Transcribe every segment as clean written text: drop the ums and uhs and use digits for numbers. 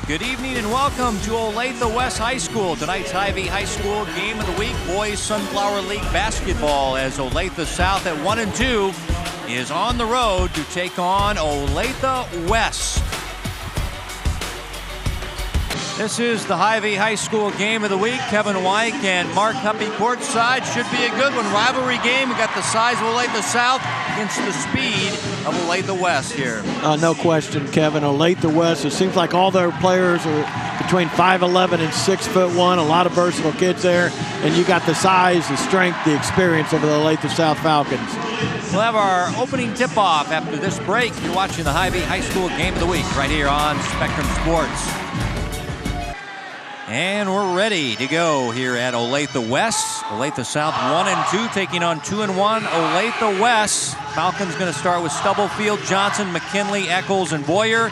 Good evening and welcome to Olathe West High School. Tonight's Hy-Vee High School Game of the Week, Boys Sunflower League Basketball, as Olathe South at 1-2 is on the road to take on Olathe West. This is the Hy-Vee High School Game of the Week. Kevin White and Mark Huppy courtside. Should be a good one. Rivalry game. We got the size of Olathe South against the speed of Olathe West here. No question, Kevin. Olathe West, it seems like all their players are between 5'11" and 6'1". A lot of versatile kids there. And you got the size, the strength, the experience of the Olathe South Falcons. We'll have our opening tip-off after this break. You're watching the Hy-Vee High School Game of the Week right here on Spectrum Sports. And we're ready to go here at Olathe West. Olathe South 1-2 taking on 2-1 Olathe West. Falcons going to start with Stubblefield, Johnson, McKinley, Eccles, and Boyer.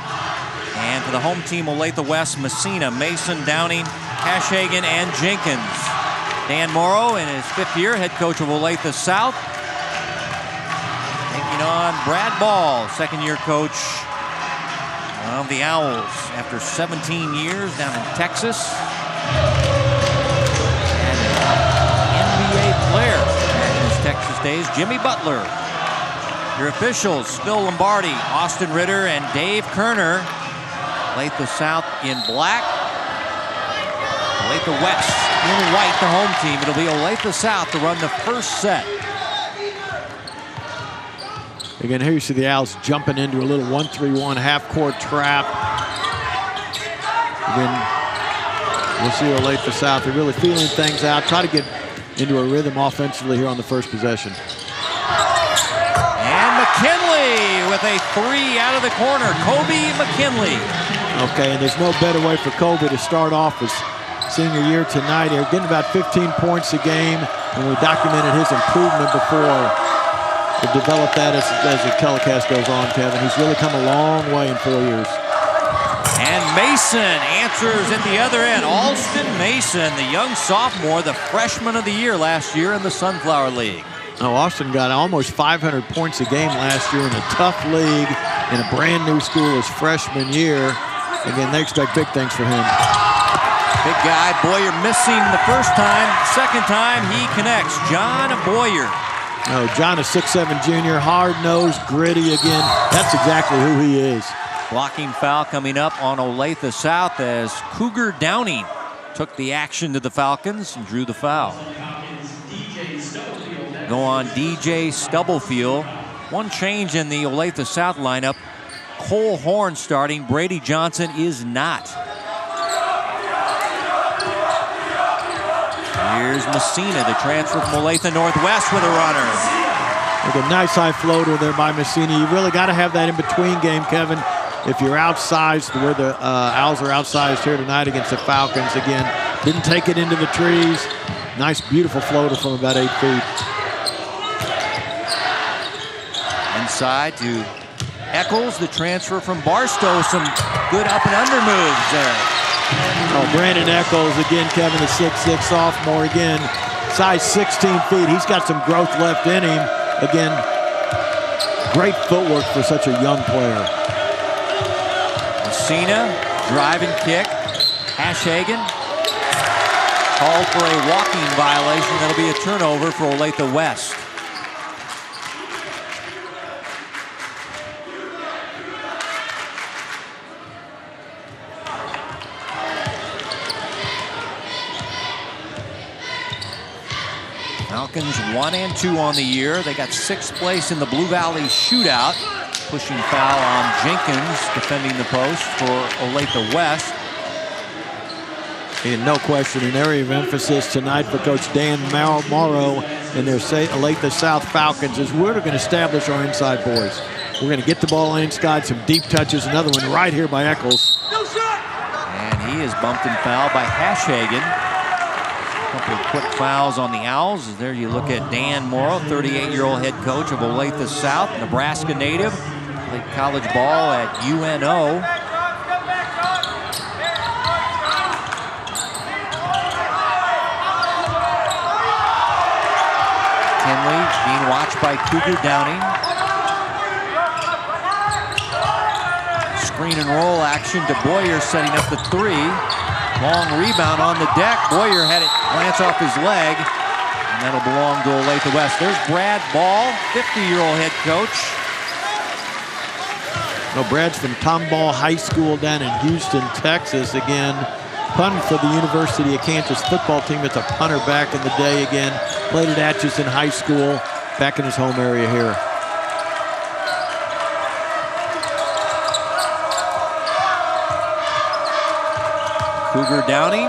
And for the home team, Olathe West, Messina, Mason, Downing, Hashhagen, and Jenkins. Dan Morrow in his 5th year, head coach of Olathe South. Taking on Brad Ball, 2nd-year coach of the Owls after 17 years down in Texas. And an NBA player in his Texas days, Jimmy Butler. Your officials, Phil Lombardi, Austin Ritter, and Dave Kerner. Olathe South in black. Olathe West in white, the home team. It'll be Olathe South to run the first set. Again, here you see the Owls jumping into a little 1-3-1 half-court trap. Again, we'll see Olathe South. They're really feeling things out. Try to get into a rhythm offensively here on the first possession. And McKinley with a 3 out of the corner. Kobe McKinley. Okay, and there's no better way for Kobe to start off his senior year tonight. They're getting about 15 points a game, and we documented his improvement before. We'll develop that as the telecast goes on, Kevin. He's really come a long way in 4 years. And Mason answers at the other end. Alston Mason, the young sophomore, the freshman of the year last year in the Sunflower League. Oh, Austin got almost 500 points a game last year in a tough league in a brand new school his freshman year. Again, they expect big things for him. Big guy, Boyer missing the first time. Second time he connects. John Boyer. No, John is 6'7" junior, hard-nosed, gritty again. That's exactly who he is. Blocking foul coming up on Olathe South as Cougar Downing took the action to the Falcons and drew the foul. Go on DJ Stubblefield. One change in the Olathe South lineup. Cole Horn starting, Brady Johnson is not. Here's Messina, the transfer from Olathe Northwest with a runner. With a nice high floater there by Messina. You really got to have that in-between game, Kevin. If you're outsized, where the Owls are outsized here tonight against the Falcons, again, didn't take it into the trees. Nice, beautiful floater from about 8 feet. Inside to Eccles, the transfer from Barstow. Some good up and under moves there. Oh, Brandon Eccles, again, Kevin, the 6'6" sophomore, again, size 16 feet. He's got some growth left in him. Again, great footwork for such a young player. Messina, drive and kick. Hashhagen called for a walking violation. That'll be a turnover for Olathe West. Falcons 1-2 on the year. They got 6th place in the Blue Valley shootout. Pushing foul on Jenkins, defending the post for Olathe West. And no question, an area of emphasis tonight for Coach Dan Morrow and their Olathe South Falcons is we're going to establish our inside boys. We're going to get the ball inside, some deep touches. Another one right here by Eccles. And he is bumped and fouled by Hashhagen. A couple of quick fouls on the Owls. There you look at Dan Morrow, 38-year-old head coach of Olathe South, Nebraska native. Played college ball at UNO. Kinley being watched by Cougar Downing. Screen and roll action to Boyer, setting up the three. Long rebound on the deck. Boyer had it glance off his leg, and that'll belong to Olathe West. There's Brad Ball, 50-year-old head coach. No, Brad's from Tomball High School down in Houston, Texas. Again, punting for the University of Kansas football team. It's a punter back in the day again. Played at Atchison High School, back in his home area here. Cougar Downing,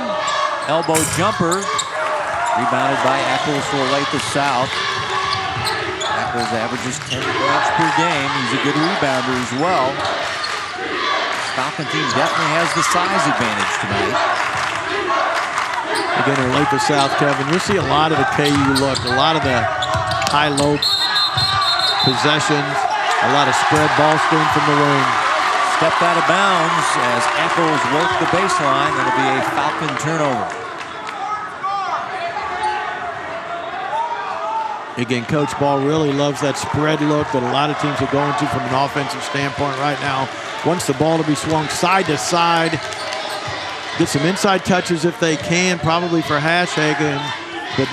elbow jumper, rebounded by Eccles for Olathe South. Eccles averages 10 points per game. He's a good rebounder as well. Falcon team definitely has the size advantage tonight. Again, Olathe South, Kevin, you'll see a lot of the KU look, a lot of the high-low possessions, a lot of spread ball screen from the wing. Stepped out of bounds as Eccles worked the baseline. It'll be a Falcon turnover. Again, Coach Ball really loves that spread look that a lot of teams are going to from an offensive standpoint right now. Wants the ball to be swung side to side. Get some inside touches if they can, probably for Hashhagen, but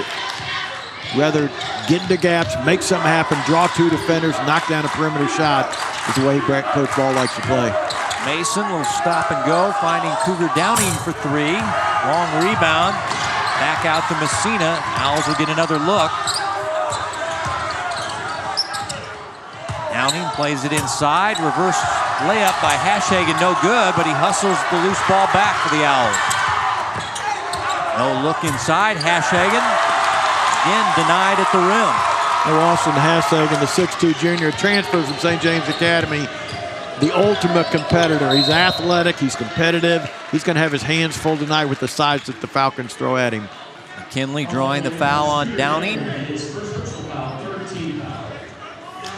rather get into gaps, make something happen, draw two defenders, knock down a perimeter shot is the way Coach Ball likes to play. Mason will stop and go, finding Cougar Downing for three. Long rebound, back out to Messina. Owls will get another look. Downing plays it inside, reverse layup by Hashhagen, no good, but he hustles the loose ball back for the Owls. No look inside, Hashhagen again denied at the rim. Austin Hashhagen, the 6'2 junior, transfers from St. James Academy, the ultimate competitor. He's athletic, he's competitive. He's going to have his hands full tonight with the size that the Falcons throw at him. McKinley drawing the foul on Downing.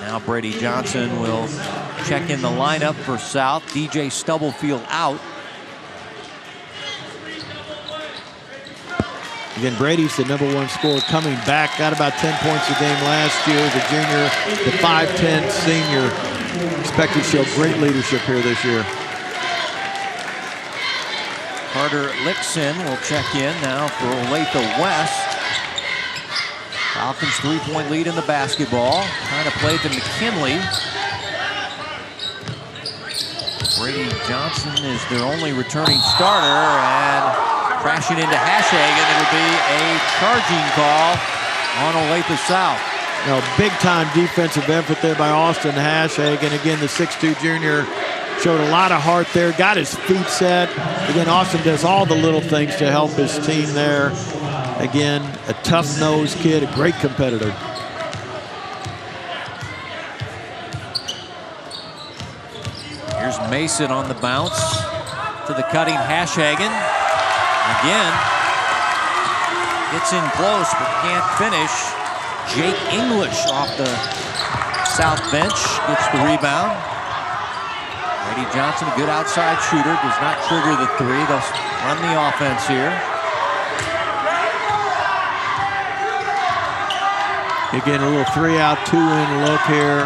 Now Brady Johnson will check in the lineup for South. DJ Stubblefield out. Again, Brady's the #1 scorer coming back. Got about 10 points a game last year as a junior. The 5'10 senior. Expected to show great leadership here this year. Carter Lickson will check in now for Olathe West. Falcons 3-point lead in the basketball. Trying to play to McKinley. Brady Johnson is their only returning starter, and crashing into Hashhagen, it'll be a charging call on Olathe South. Now, big-time defensive effort there by Austin Hashhagen. Again, the 6'2 junior showed a lot of heart there, got his feet set. Again, Austin does all the little things to help his team there. Again, a tough-nosed kid, a great competitor. Here's Mason on the bounce to the cutting Hashhagen. Again, gets in close but can't finish. Jake English off the South bench gets the rebound. Brady Johnson, a good outside shooter, does not trigger the three. They'll run the offense here. Again, a little 3-out, 2-in look here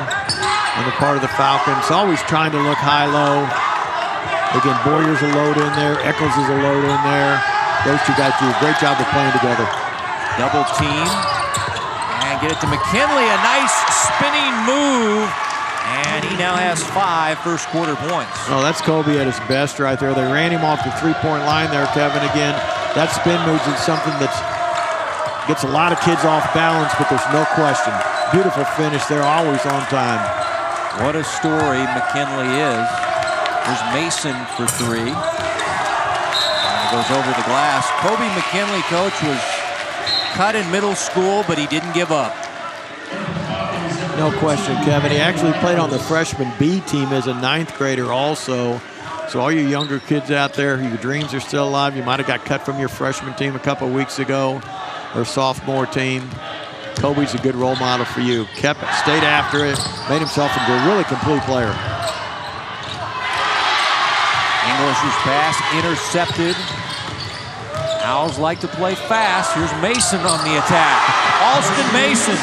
on the part of the Falcons. Always trying to look high-low. Again, Boyer's a load in there. Eccles is a load in there. Those two guys do a great job of playing together. Double team. And get it to McKinley. A nice spinning move. And he now has 5 first-quarter points. Oh, that's Kobe at his best right there. They ran him off the three-point line there, Kevin. Again, that spin move is something that gets a lot of kids off balance, but there's no question. Beautiful finish there, always on time. What a story McKinley is. There's Mason for three. Goes over the glass. Kobe McKinley, coach, was cut in middle school, but he didn't give up. No question, Kevin. He actually played on the freshman B team as a 9th grader also. So all you younger kids out there, your dreams are still alive. You might have got cut from your freshman team a couple weeks ago, or sophomore team. Kobe's a good role model for you. Stayed after it, made himself into a really complete player. English's pass intercepted. Owls like to play fast. Here's Mason on the attack. Austin Mason.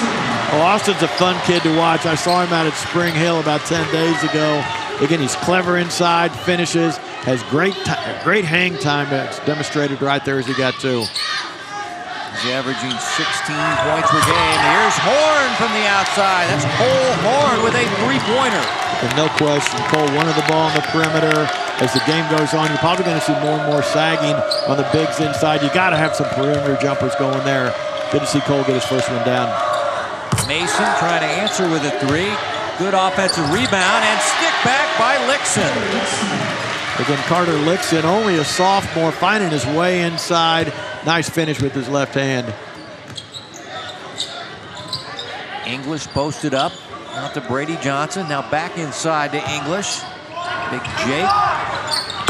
Well, Austin's a fun kid to watch. I saw him out at Spring Hill about 10 days ago. Again, he's clever inside, finishes, has great hang time. It's demonstrated right there as he got two. He's averaging 16 points per game. Here's Horn from the outside. That's Cole Horn with a three-pointer. And no question, Cole wanted the ball on the perimeter. As the game goes on, you're probably going to see more and more sagging on the bigs inside. You got to have some perimeter jumpers going there. Good to see Cole get his first one down. Mason trying to answer with a three. Good offensive rebound and stick back by Lixon. Again, Carter Lixon, only a sophomore, finding his way inside. Nice finish with his left hand. English posted up. Out to Brady Johnson. Now back inside to English. Big Jake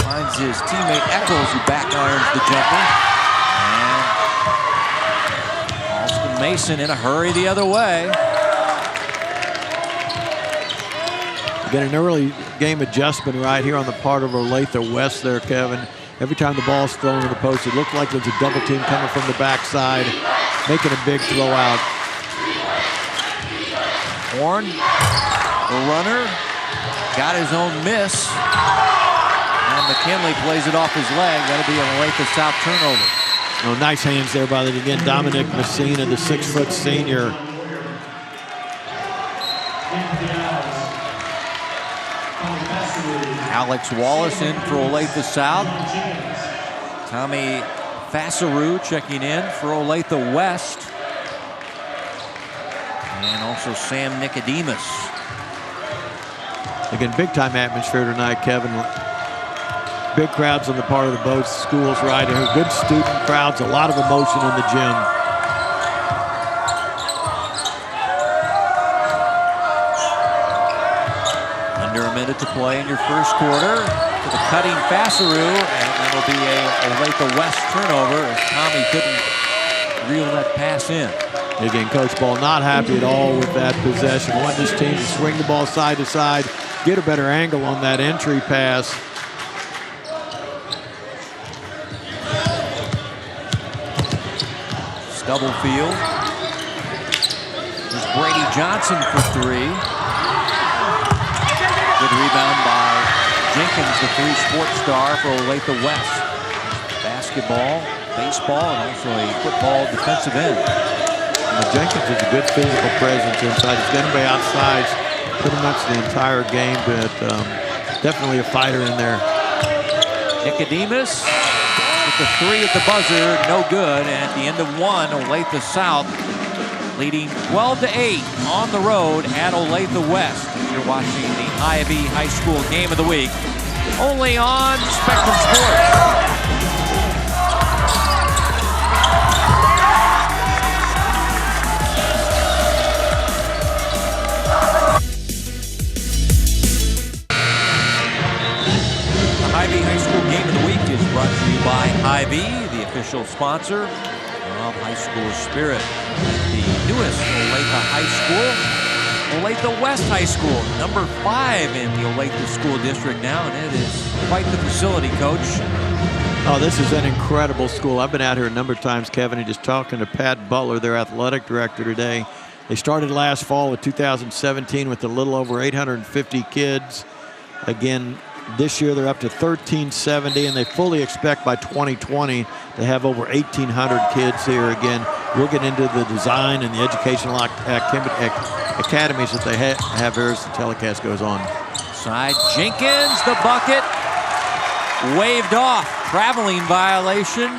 finds his teammate Eccles, who back irons the jumper. And Alston Mason in a hurry the other way. Again, an early game adjustment right here on the part of Olathe West there, Kevin. Every time the ball's thrown in the post, it looked like there's a double team coming from the backside, making a big throw out. Horn, the runner, got his own miss. And McKinley plays it off his leg. That'll be an Olathe South turnover. Oh, nice hands there by again Dominic Messina, the 6-foot senior. Alex Wallace in for Olathe South. Tommy Fassaru checking in for Olathe West. And also Sam Nicodemus. Again, big time atmosphere tonight, Kevin. Big crowds on the part of the both schools right here. Good student crowds, a lot of emotion in the gym. Under a minute to play in your first quarter. To the cutting Fassaru, and that'll be a Olathe West turnover as Tommy couldn't reel that pass in. Again, Coach Ball not happy at all with that possession. Wanted his team to swing the ball side to side, get a better angle on that entry pass. Stubblefield. There's Brady Johnson for three. Good rebound by Jenkins, the three sports star for Olathe West. Basketball, baseball, and also a football defensive end. Jenkins is a good physical presence inside. He's going to be outside pretty much the entire game, but definitely a fighter in there. Nicodemus with the three at the buzzer, no good. And at the end of one, Olathe South leading 12-8 on the road at Olathe West. You're watching the Ivy High School Game of the Week, only on Spectrum Sports. Ivy High School Game of the Week is brought to you by Ivy, the official sponsor of High School Spirit. The newest Olathe High School, Olathe West High School, number 5 in the Olathe School District now, and it is quite the facility, Coach. Oh, this is an incredible school. I've been out here a number of times, Kevin, and just talking to Pat Butler, their athletic director today. They started last fall with 2017 with a little over 850 kids. Again, this year they're up to 1,370, and they fully expect by 2020 to have over 1,800 kids here. Again, we'll get into the design and the educational academies that they have here as the telecast goes on. Side Jenkins, the bucket, waved off, traveling violation,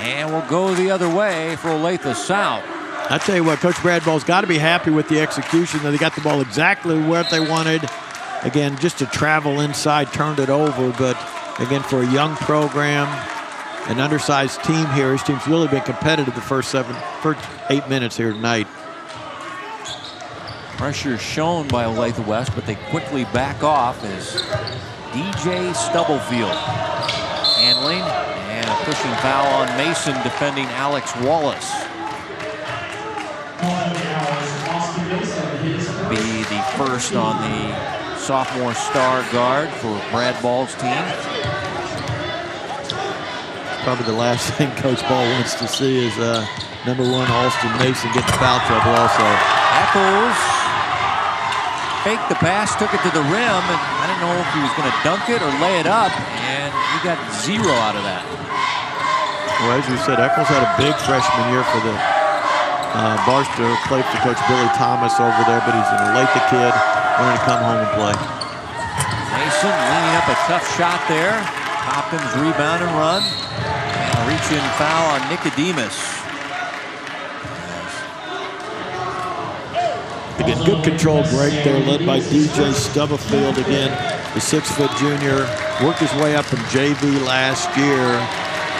and we'll go the other way for Olathe South. I tell you what, Coach Brad Ball's got to be happy with the execution. They got the ball exactly where they wanted. Again, just to travel inside, turned it over. But again, for a young program, an undersized team here, his team's really been competitive the first 8 minutes here tonight. Pressure shown by Olathe West, but they quickly back off as DJ Stubblefield handling, and a pushing foul on Mason defending Alex Wallace. Be the first on the sophomore star guard for Brad Ball's team. Probably the last thing Coach Ball wants to see is number 1 Alston Mason get in foul trouble also. Eccles faked the pass, took it to the rim, and I didn't know if he was going to dunk it or lay it up, and he got 0 out of that. Well, as you said, Eccles had a big freshman year for the Barstow, played for Coach Billy Thomas over there, but he's an Olathe kid, wanting to come home and play. Mason leaning up a tough shot there. Hopkins rebound and run. And a reach-in foul on Nicodemus. Again, good control break there, led by DJ Stubblefield. Again, the 6-foot junior, worked his way up from JV last year.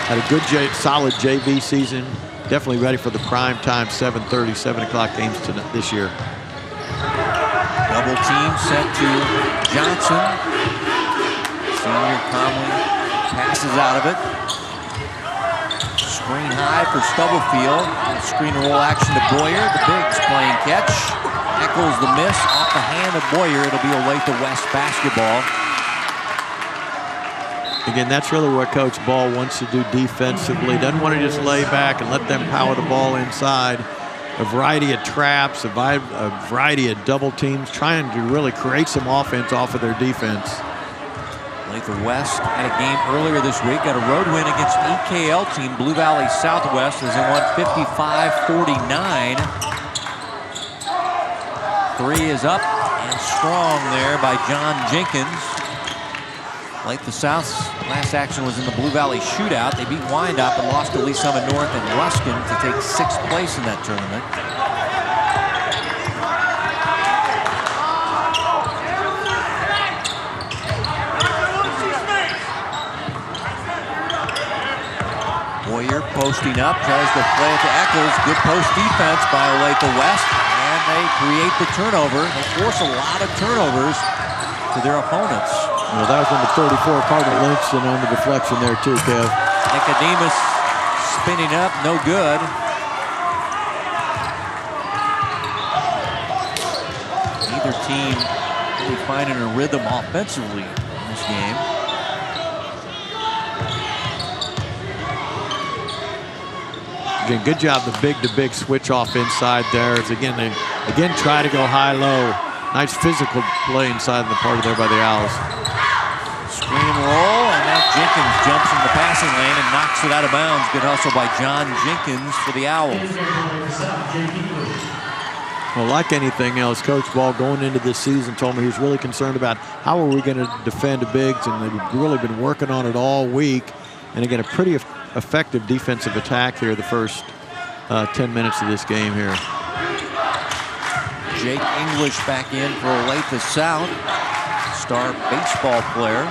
Had a good, solid JV season. Definitely ready for the prime time 7:30, 7 o'clock games this year. Double team sent to Johnson. Senior calmly passes out of it. Screen high for Stubblefield. Screen and roll action to Boyer. The Bigs playing catch. Eccles the miss off the hand of Boyer. It'll be Olathe West basketball. Again, that's really what Coach Ball wants to do defensively. Doesn't want to just lay back and let them power the ball inside. A variety of traps, a variety of double teams, trying to really create some offense off of their defense. Olathe West had a game earlier this week, got a road win against an EKL team, Blue Valley Southwest, as they won 55-49. 3 is up and strong there by John Jenkins. Olathe South's last action was in the Blue Valley shootout. They beat Wyandotte and lost to Lee Summit North and Ruskin to take 6th place in that tournament. Boyer posting up, tries to play it to Eccles. Good post defense by Olathe West, and they create the turnover. They force a lot of turnovers to their opponents. Well, that was number 34, Cardinal Lynchson, on the deflection there too, Kev. Nicodemus spinning up, no good. Neither team really finding a rhythm offensively in this game. Again, good job, the big-to-big switch off inside there. As again, they try to go high-low. Nice physical play inside the part of there by the Owls. Screen and roll, and now Jenkins jumps in the passing lane and knocks it out of bounds. Good hustle by John Jenkins for the Owls. Well, like anything else, Coach Ball going into this season told me he was really concerned about how are we going to defend the bigs, and they've really been working on it all week. And again, a pretty effective defensive attack here the first 10 minutes of this game here. Jake English back in for Olathe South, star baseball player.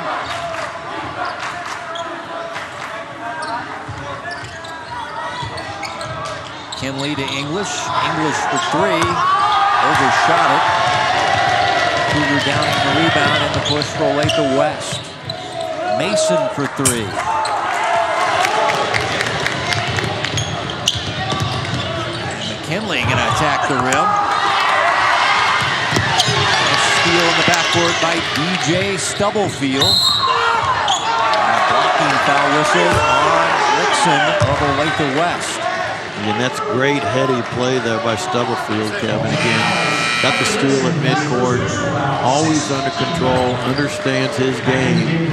Kinley to English. English for 3. Overshot it. Cougar down in the rebound and the push for Olathe West. Mason for 3. McKinley going to attack the rim. Steal in the backcourt by DJ Stubblefield. Blocking foul whistle on Nixon of Olathe West. And that's great heady play there by Stubblefield, Kevin. Again, got the steal at midcourt, always under control, understands his game.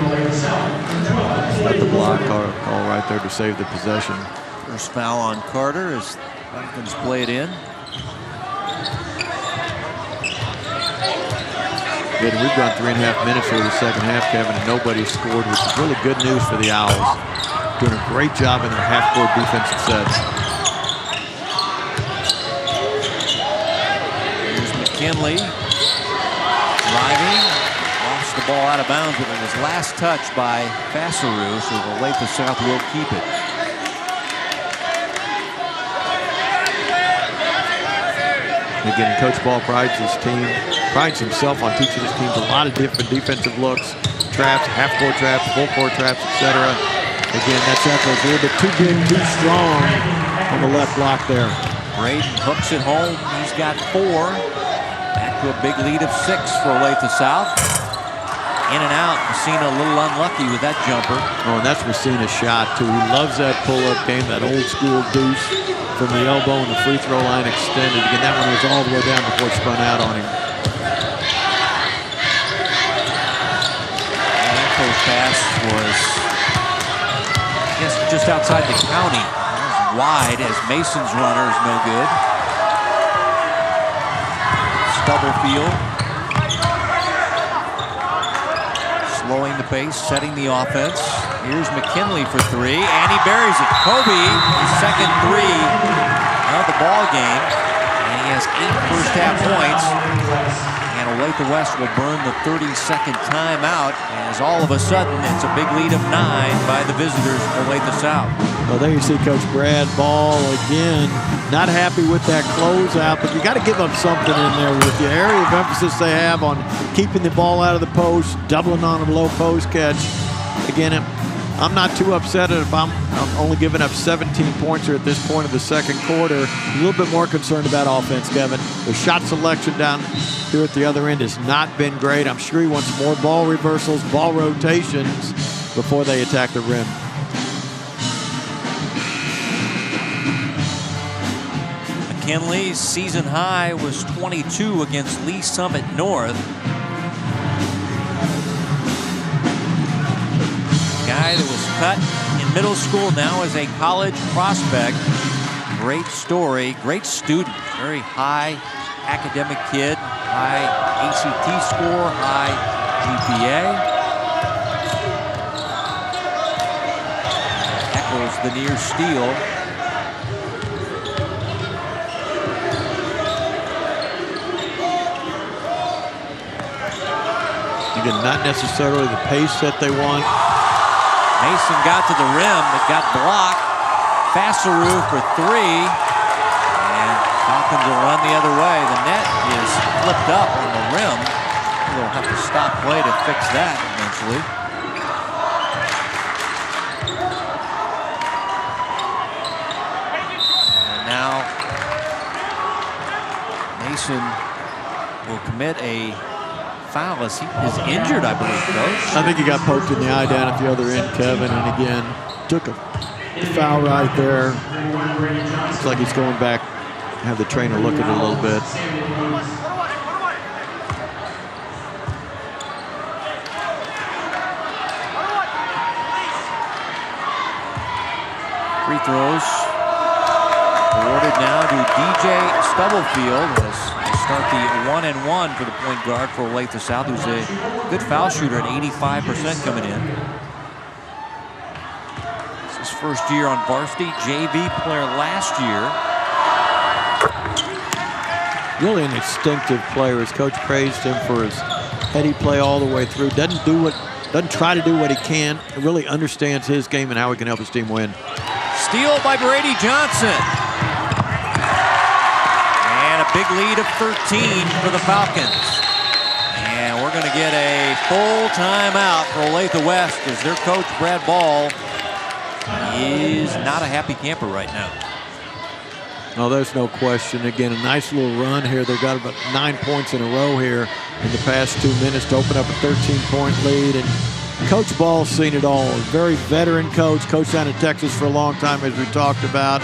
Got the block call right there to save the possession. First foul on Carter as Hopkins played in. Good. We've gone 3.5 minutes here the second half, Kevin, and nobody scored, which is really good news for the Owls. Doing a great job in their half-court defensive sets. McKinley driving, lost the ball out of bounds, but it was last touch by Fasseru, so Olathe South will keep it. Again, Coach Ball prides himself on teaching his teams a lot of different defensive looks, traps, half-court traps, full-court traps, etc. Again, that's Eccles a little bit too big, too strong on the left block there. Braden hooks it home. He's got 4. Back to a big lead of 6 for Olathe South. In and out. Messina a little unlucky with that jumper. Oh, and that's Messina's shot, too. He loves that pull-up game, that old-school deuce from the elbow and the free throw line extended. Again, that one was all the way down before it spun out on him. was, I guess, just outside the county. It was wide as Mason's runner is no good. Stubblefield slowing the pace, setting the offense. Here's McKinley for three, and he buries it. Kobe, his second three of the ball game, and he has 8 first-half points. And Olathe West will burn the 30-second timeout, as all of a sudden it's a big lead of 9 by the visitors, Olathe South. Well, there you see Coach Brad Ball again. Not happy with that closeout, but you got to give them something in there with the area of emphasis they have on keeping the ball out of the post, doubling on a low post catch. Again, I'm not too upset if I'm only giving up 17 points here at this point of the second quarter. A little bit more concerned about offense, Kevin. The shot selection down here at the other end has not been great. I'm sure he wants more ball reversals, ball rotations before they attack the rim. McKinley's season high was 22 against Lee Summit North. Guy that was cut in middle school now is a college prospect. Great story, great student, very high academic kid, high ACT score, high GPA. Echoes the near steal. Again, not necessarily the pace that they want. Mason got to the rim, but got blocked. Fassaru for three, and Falcons will run the other way. The net is flipped up on the rim. They'll have to stop play to fix that eventually. And now Mason will commit a foul as he is injured, I believe, Coach. I think he got poked in the eye down at the other end, Kevin, and again, took a foul right there. Looks like he's going back, have the trainer look at it a little bit. Free throws awarded now to DJ Stubblefield as start the 1-and-1 for the point guard for Olathe South, who's a good foul shooter at 85% coming in. It's his first year on varsity, JV player last year. Really an instinctive player. His coach praised him for his heady play all the way through. Doesn't try to do what he can. He really understands his game and how he can help his team win. Steal by Brady Johnson. Big lead of 13 for the Falcons. And we're going to get a full timeout for Olathe West as their coach, Brad Ball, is not a happy camper right now. Oh, there's no question. Again, a nice little run here. They've got about 9 points in a row here in the past 2 minutes to open up a 13-point lead. And Coach Ball's seen it all. A very veteran coach, coached down in Texas for a long time, as we talked about.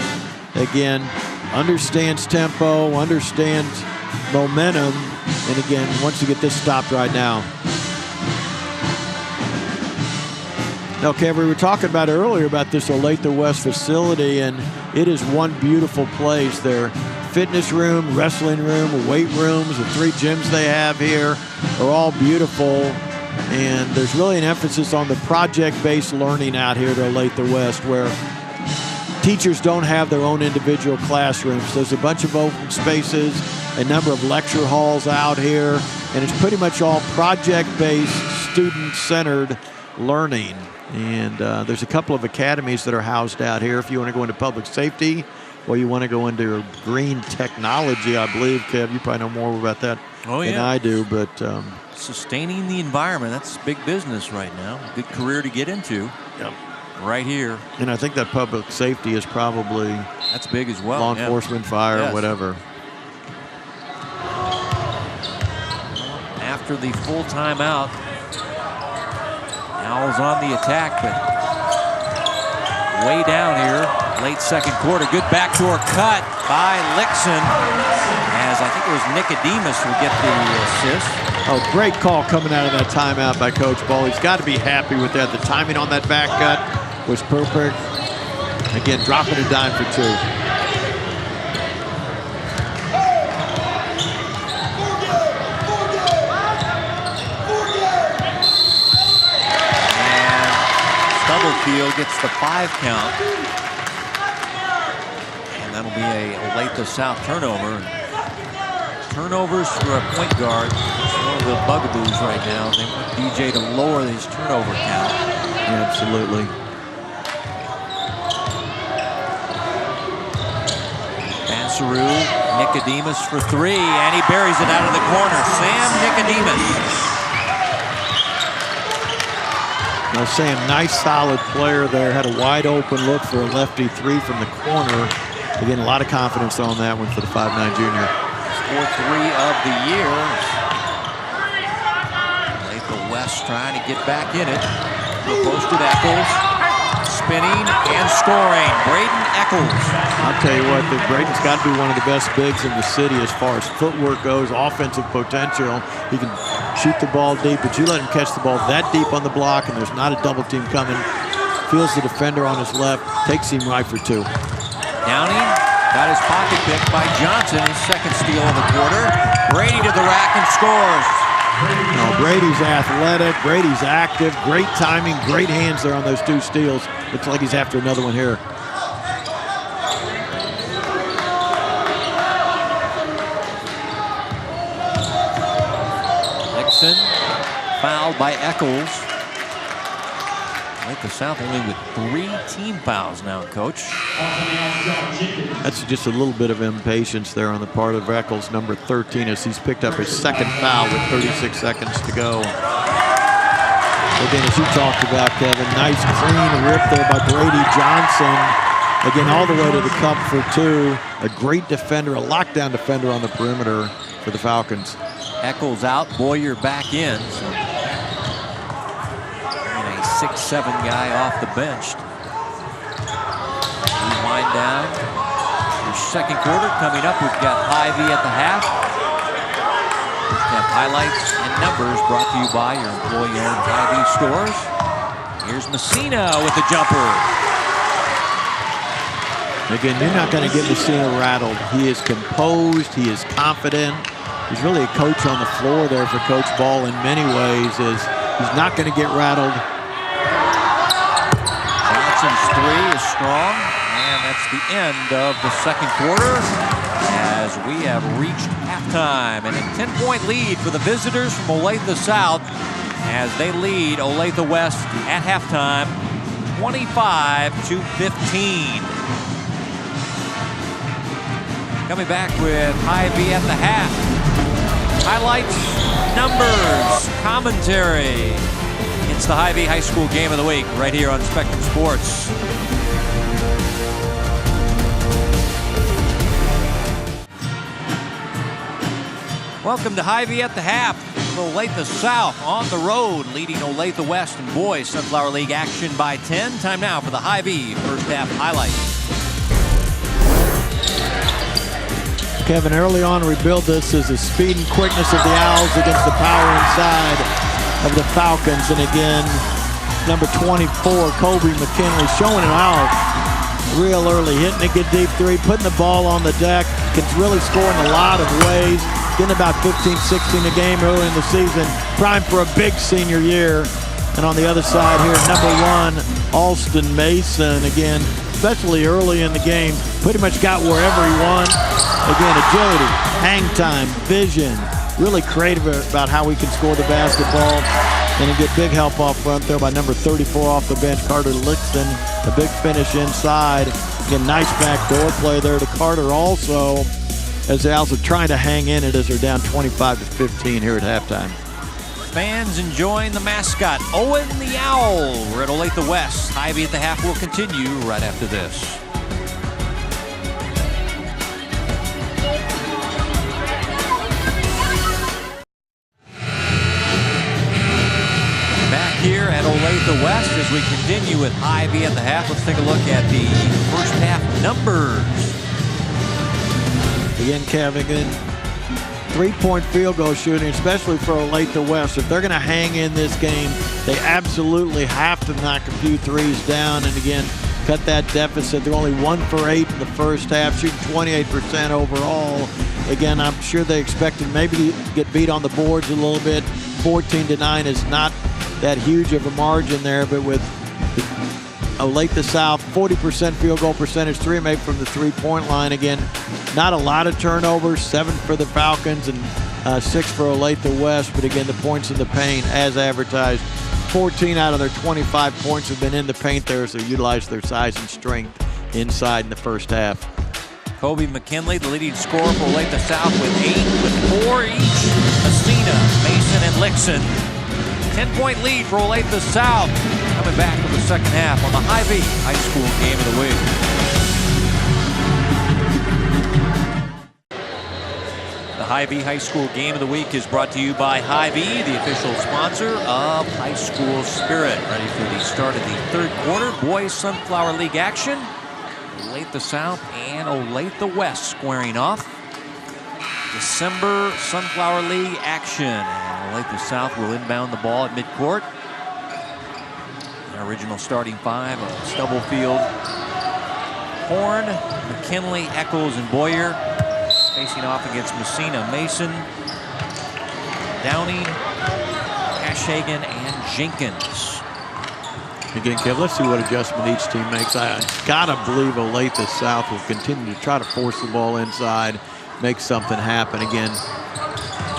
Again, understands tempo, understands momentum, and again, wants to get this stopped right now. Now, Kev, we were talking about earlier about this Olathe West facility, and it is one beautiful place. Their fitness room, wrestling room, weight rooms, the 3 gyms they have here are all beautiful, and there's really an emphasis on the project-based learning out here at Olathe West, where teachers don't have their own individual classrooms. There's a bunch of open spaces, a number of lecture halls out here, and it's pretty much all project-based, student-centered learning. And there's a couple of academies that are housed out here. If you want to go into public safety or you want to go into green technology, I believe, Kev, you probably know more about that than I do. But sustaining the environment, that's big business right now. Good career to get into. Yep. Right here. And I think that public safety is probably that's big as well. Law enforcement, fire, whatever. After the full timeout, Owls on the attack, but way down here. Late second quarter. Good backdoor cut. by Lixon, as I think it was Nicodemus who get the assist. Oh, great call coming out of that timeout by Coach Ball. He's got to be happy with that. The timing on that back cut was perfect. Again, dropping a dime for 2. And Stubblefield gets the 5 count. And that'll be a Olathe South turnover. Turnovers for a point guard. It's one of the bugaboos right now. They want DJ to lower his turnover count. Yeah, absolutely. Bansaru, Nicodemus for 3, and he buries it out of the corner. Sam Nicodemus. Now Sam, nice solid player there. Had a wide open look for a lefty 3 from the corner. Again, a lot of confidence on that one for the 5'9" junior. Scored 3 of the year. Olathe West trying to get back in it. Posted Eccles, spinning and scoring. Braden Eccles. I'll tell you what, Braden's got to be one of the best bigs in the city as far as footwork goes, offensive potential. He can shoot the ball deep, but you let him catch the ball that deep on the block, and there's not a double team coming. Feels the defender on his left, takes him right for 2. Downing got his pocket picked by Johnson, his second steal of the quarter. Brady to the rack and scores. No, Brady's athletic, Brady's active, great timing, great hands there on those 2 steals. Looks like he's after another one here. Nixon fouled by Eccles. Olathe South only with 3 team fouls now, Coach. That's just a little bit of impatience there on the part of Eccles, number 13, as he's picked up his 2nd foul with 36 seconds to go. Again, as you talked about, Kevin, nice clean rip there by Brady Johnson. Again, all the way to the cup for 2. A great defender, a lockdown defender on the perimeter for the Falcons. Eccles out, Boyer back in. So, and a 6'7" guy off the bench. We wind down. Your second quarter coming up. We've got Hy-Vee at the half. First half highlights and numbers brought to you by your employee-owned Hy-Vee stores. Here's Messina with the jumper. Again, you're not going to get Messina rattled. He is composed. He is confident. He's really a coach on the floor there for Coach Ball in many ways. He's not going to get rattled. Johnson's 3 is strong, and that's the end of the second quarter as we have reached halftime. And a 10-point lead for the visitors from Olathe South as they lead Olathe West at halftime, 25-15. Coming back with Hy-Vee at the half. Highlights, numbers, commentary. It's the Hy-Vee High School Game of the Week right here on Spectrum Sports. Welcome to Hy-Vee at the half. Olathe South on the road, leading Olathe West in boys Sunflower League action by 10. Time now for the Hy-Vee first half highlights. Kevin, early on we built this as the speed and quickness of the Owls against the power inside of the Falcons. And again, number 24, Colby McKinley, showing it out real early, hitting a good deep 3, putting the ball on the deck, can really score in a lot of ways, getting about 15, 16 a game early in the season, primed for a big senior year. And on the other side here, number 1, Alston Mason, again, especially early in the game, pretty much got wherever he wants. Again, agility, hang time, vision, really creative about how we can score the basketball. And get big help off front there by number 34 off the bench, Carter Lixton. A big finish inside. Again, nice backdoor play there to Carter also, as the Owls are trying to hang in it as they're down 25-15 here at halftime. Fans enjoying the mascot, Owen the Owl. We're at Olathe West. Hy-Vee at the half will continue right after this. Here at Olathe West as we continue with Hy-Vee at the half. Let's take a look at the first half numbers. Again, Kevin, three-point field goal shooting, especially for Olathe West. If they're going to hang in this game, they absolutely have to knock a few threes down and, again, cut that deficit. They're only 1 for 8 in the first half, shooting 28% overall. Again, I'm sure they expected maybe to get beat on the boards a little bit. 14-9 is not that huge of a margin there, but with Olathe South, 40% field goal percentage, 3 made from the three-point line. Again, not a lot of turnovers, 7 for the Falcons and 6 for Olathe West. But again, the points in the paint as advertised. 14 out of their 25 points have been in the paint there, so they utilized their size and strength inside in the first half. Kobe McKinley, the leading scorer for Olathe South with 8, with 4 each. Messina, Mason, and Lixon. 10-point lead for Olathe South. Coming back for the second half on the Hy-Vee High School Game of the Week. The Hy-Vee High School Game of the Week is brought to you by Hy-Vee, the official sponsor of High School Spirit. Ready for the start of the third quarter. Boys Sunflower League action. Olathe South and Olathe West squaring off. December Sunflower League action. And Olathe South will inbound the ball at midcourt. The original starting five of Stubblefield, Horn, McKinley, Eccles, and Boyer. Facing off against Messina, Mason, Downey, Ashhagen, and Jenkins. Again, Kev, let's see what adjustment each team makes. I gotta believe Olathe South will continue to try to force the ball inside, make something happen. Again,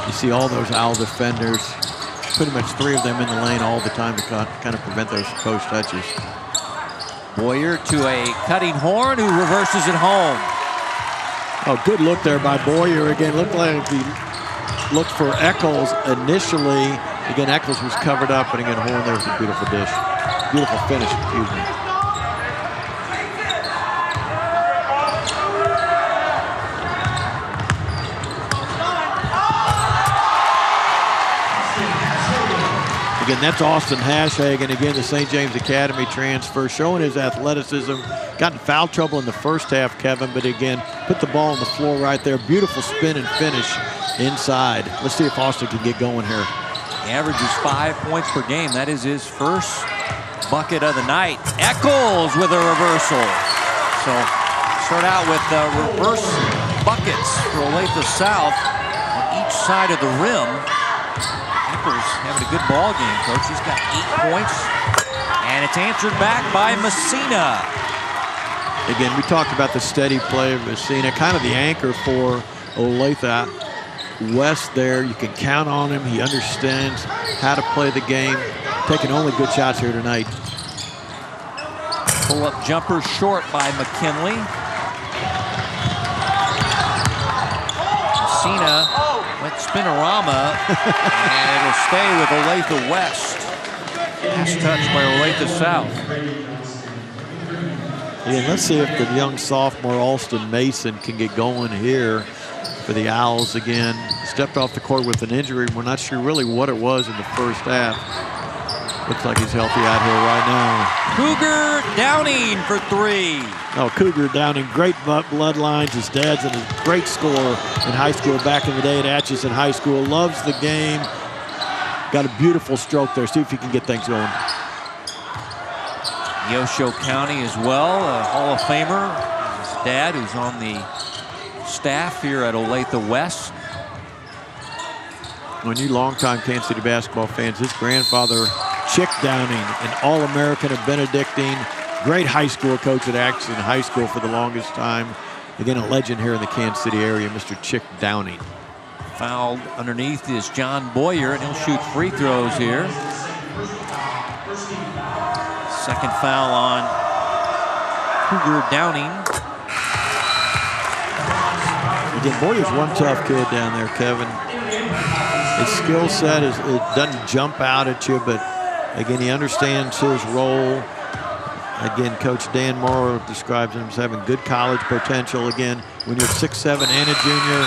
you see all those owl defenders, pretty much 3 of them in the lane all the time to kind of prevent those post touches. Boyer to a cutting Horn who reverses it home. Oh, good look there by Boyer. Again, looked like he looked for Eccles initially. Again, Eccles was covered up, and again, Horn, there's a beautiful dish. Beautiful finish, excuse me. Again, that's Austin Ashhagen. Again, the St. James Academy transfer, showing his athleticism. Got in foul trouble in the first half, Kevin, but again, put the ball on the floor right there. Beautiful spin and finish inside. Let's see if Austin can get going here. He averages 5 points per game. That is his first bucket of the night. Eccles with a reversal. So start out with reverse buckets for Olathe South on each side of the rim. Eccles having a good ball game, Coach. He's got 8 points, and it's answered back by Messina. Again, we talked about the steady play of Messina, kind of the anchor for Olathe West there. You can count on him. He understands how to play the game. Taking only good shots here tonight. Pull-up jumper short by McKinley. Messina went spinorama, and it'll stay with Olathe West. Last touch by Olathe South. Yeah, let's see if the young sophomore Alston Mason can get going here for the Owls again. Stepped off the court with an injury. We're not sure really what it was in the first half. Looks like he's healthy out here right now. Cougar Downing for 3. Oh, Cougar Downing, great bloodlines. His dad's a great scorer in high school back in the day at Atchison High School. Loves the game. Got a beautiful stroke there. See if he can get things going. Neosho County as well, a Hall of Famer. His dad, who's on the staff here at Olathe West. When you longtime Kansas City basketball fans, his grandfather, Chick Downing, an All-American at Benedictine, great high school coach at Atchison High School for the longest time. Again, a legend here in the Kansas City area, Mr. Chick Downing. Fouled underneath is John Boyer, and he'll shoot free throws here. Second foul on Cougar Downing. Again, Boyer's one tough kid down there, Kevin. His skill set is, it doesn't jump out at you, but again, he understands his role. Again, Coach Dan Morrow describes him as having good college potential. Again, when you're 6'7" and a junior,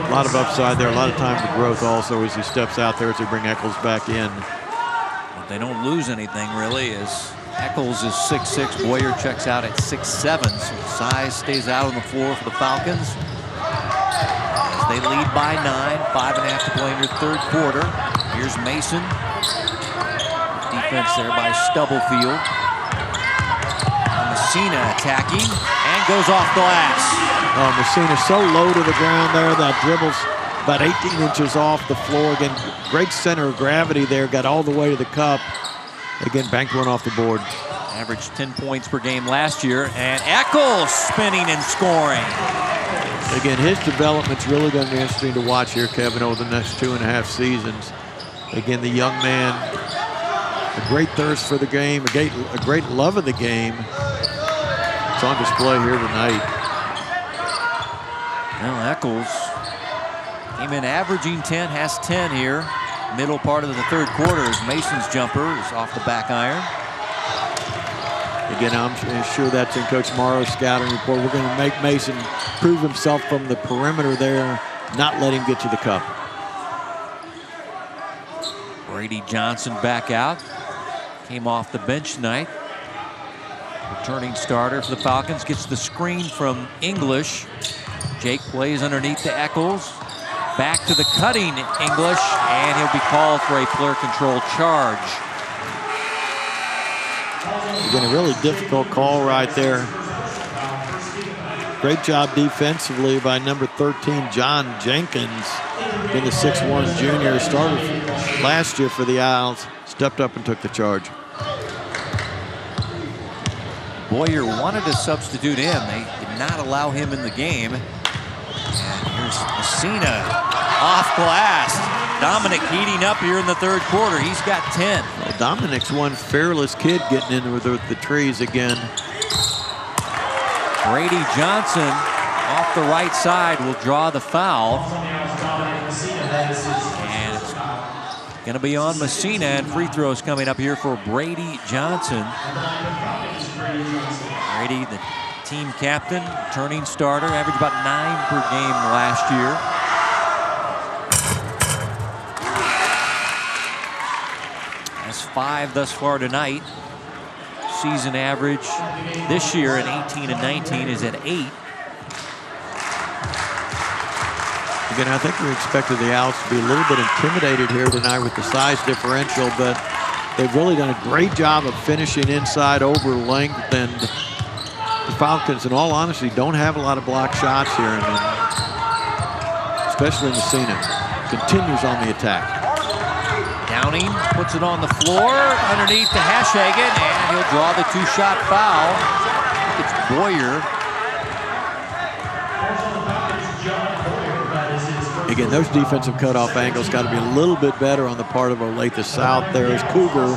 a lot of upside there, a lot of time for growth also as he steps out there as they bring Eccles back in. What they don't lose anything really is Eccles is 6'6". Boyer checks out at 6'7". So size stays out on the floor for the Falcons. As they lead by 9, 5.5 to play in your third quarter. Here's Mason. Defense there by Stubblefield. Messina attacking and goes off glass. Oh, Messina so low to the ground there. That dribbles about 18 inches off the floor. Again, great center of gravity there. Got all the way to the cup. Again, banked one off the board. Averaged 10 points per game last year. And Eccles spinning and scoring. Again, his development's really going to be interesting to watch here, Kevin, over the next 2.5 seasons. Again, the young man, a great thirst for the game, a great love of the game. It's on display here tonight. Well, Eccles came in averaging 10, has 10 here. Middle part of the third quarter as Mason's jumper is off the back iron. Again, I'm sure that's in Coach Morrow's scouting report. We're going to make Mason prove himself from the perimeter there, not let him get to the cup. Brady Johnson back out. Came off the bench tonight. Returning starter for the Falcons gets the screen from English. Jake plays underneath to Eccles. Back to the cutting English, and he'll be called for a player control charge. Again, a really difficult call right there. Great job defensively by number 13, John Jenkins. Been the 6'1" junior, started last year for the Owls, stepped up and took the charge. Boyer wanted to substitute in. They did not allow him in the game. And here's Messina off glass. Dominic heating up here in the third quarter. He's got 10. Well, Dominic's one fearless kid getting in with the trees again. Brady Johnson off the right side will draw the foul. And it's going to be on Messina, and free throws coming up here for Brady Johnson. Brady, the team captain, turning starter, averaged about 9 per game last year. That's 5 thus far tonight. Season average this year at 18 and 19 is at 8. Again, I think we expected the Owls to be a little bit intimidated here tonight with the size differential, but they've really done a great job of finishing inside over length, and the Falcons, in all honesty, don't have a lot of block shots here, and especially Messina continues on the attack. Downing puts it on the floor underneath to Hashagen, and he'll draw the 2-shot foul. It's Boyer. Again, those defensive cutoff angles got to be a little bit better on the part of Olathe South there as Cougar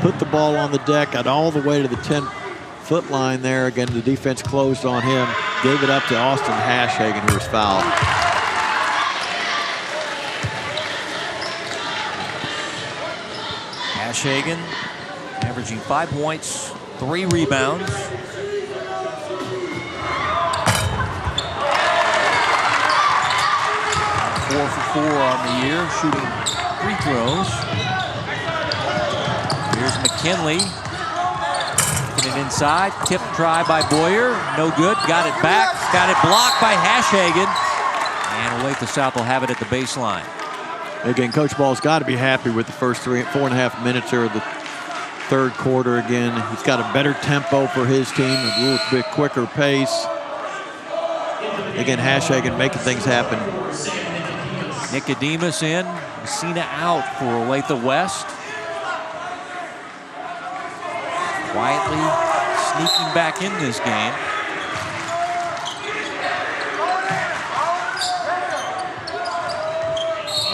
put the ball on the deck, got all the way to the 10-foot line there. Again, the defense closed on him, gave it up to Austin Hashagen, who was fouled. Hashagen averaging 5 points, 3 rebounds. 4 for 4 on the year, shooting free throws. Here's McKinley. Taking it inside. Tip try by Boyer. No good. Got it back. Got it blocked by Hashagen. And Olathe South will have it at the baseline. Again, Coach Ball's got to be happy with the first 4.5 minutes here of the third quarter. Again, he's got a better tempo for his team, a little bit quicker pace. Again, Hashagen making things happen. Nicodemus in, Messina out for Olathe West. Quietly sneaking back in this game.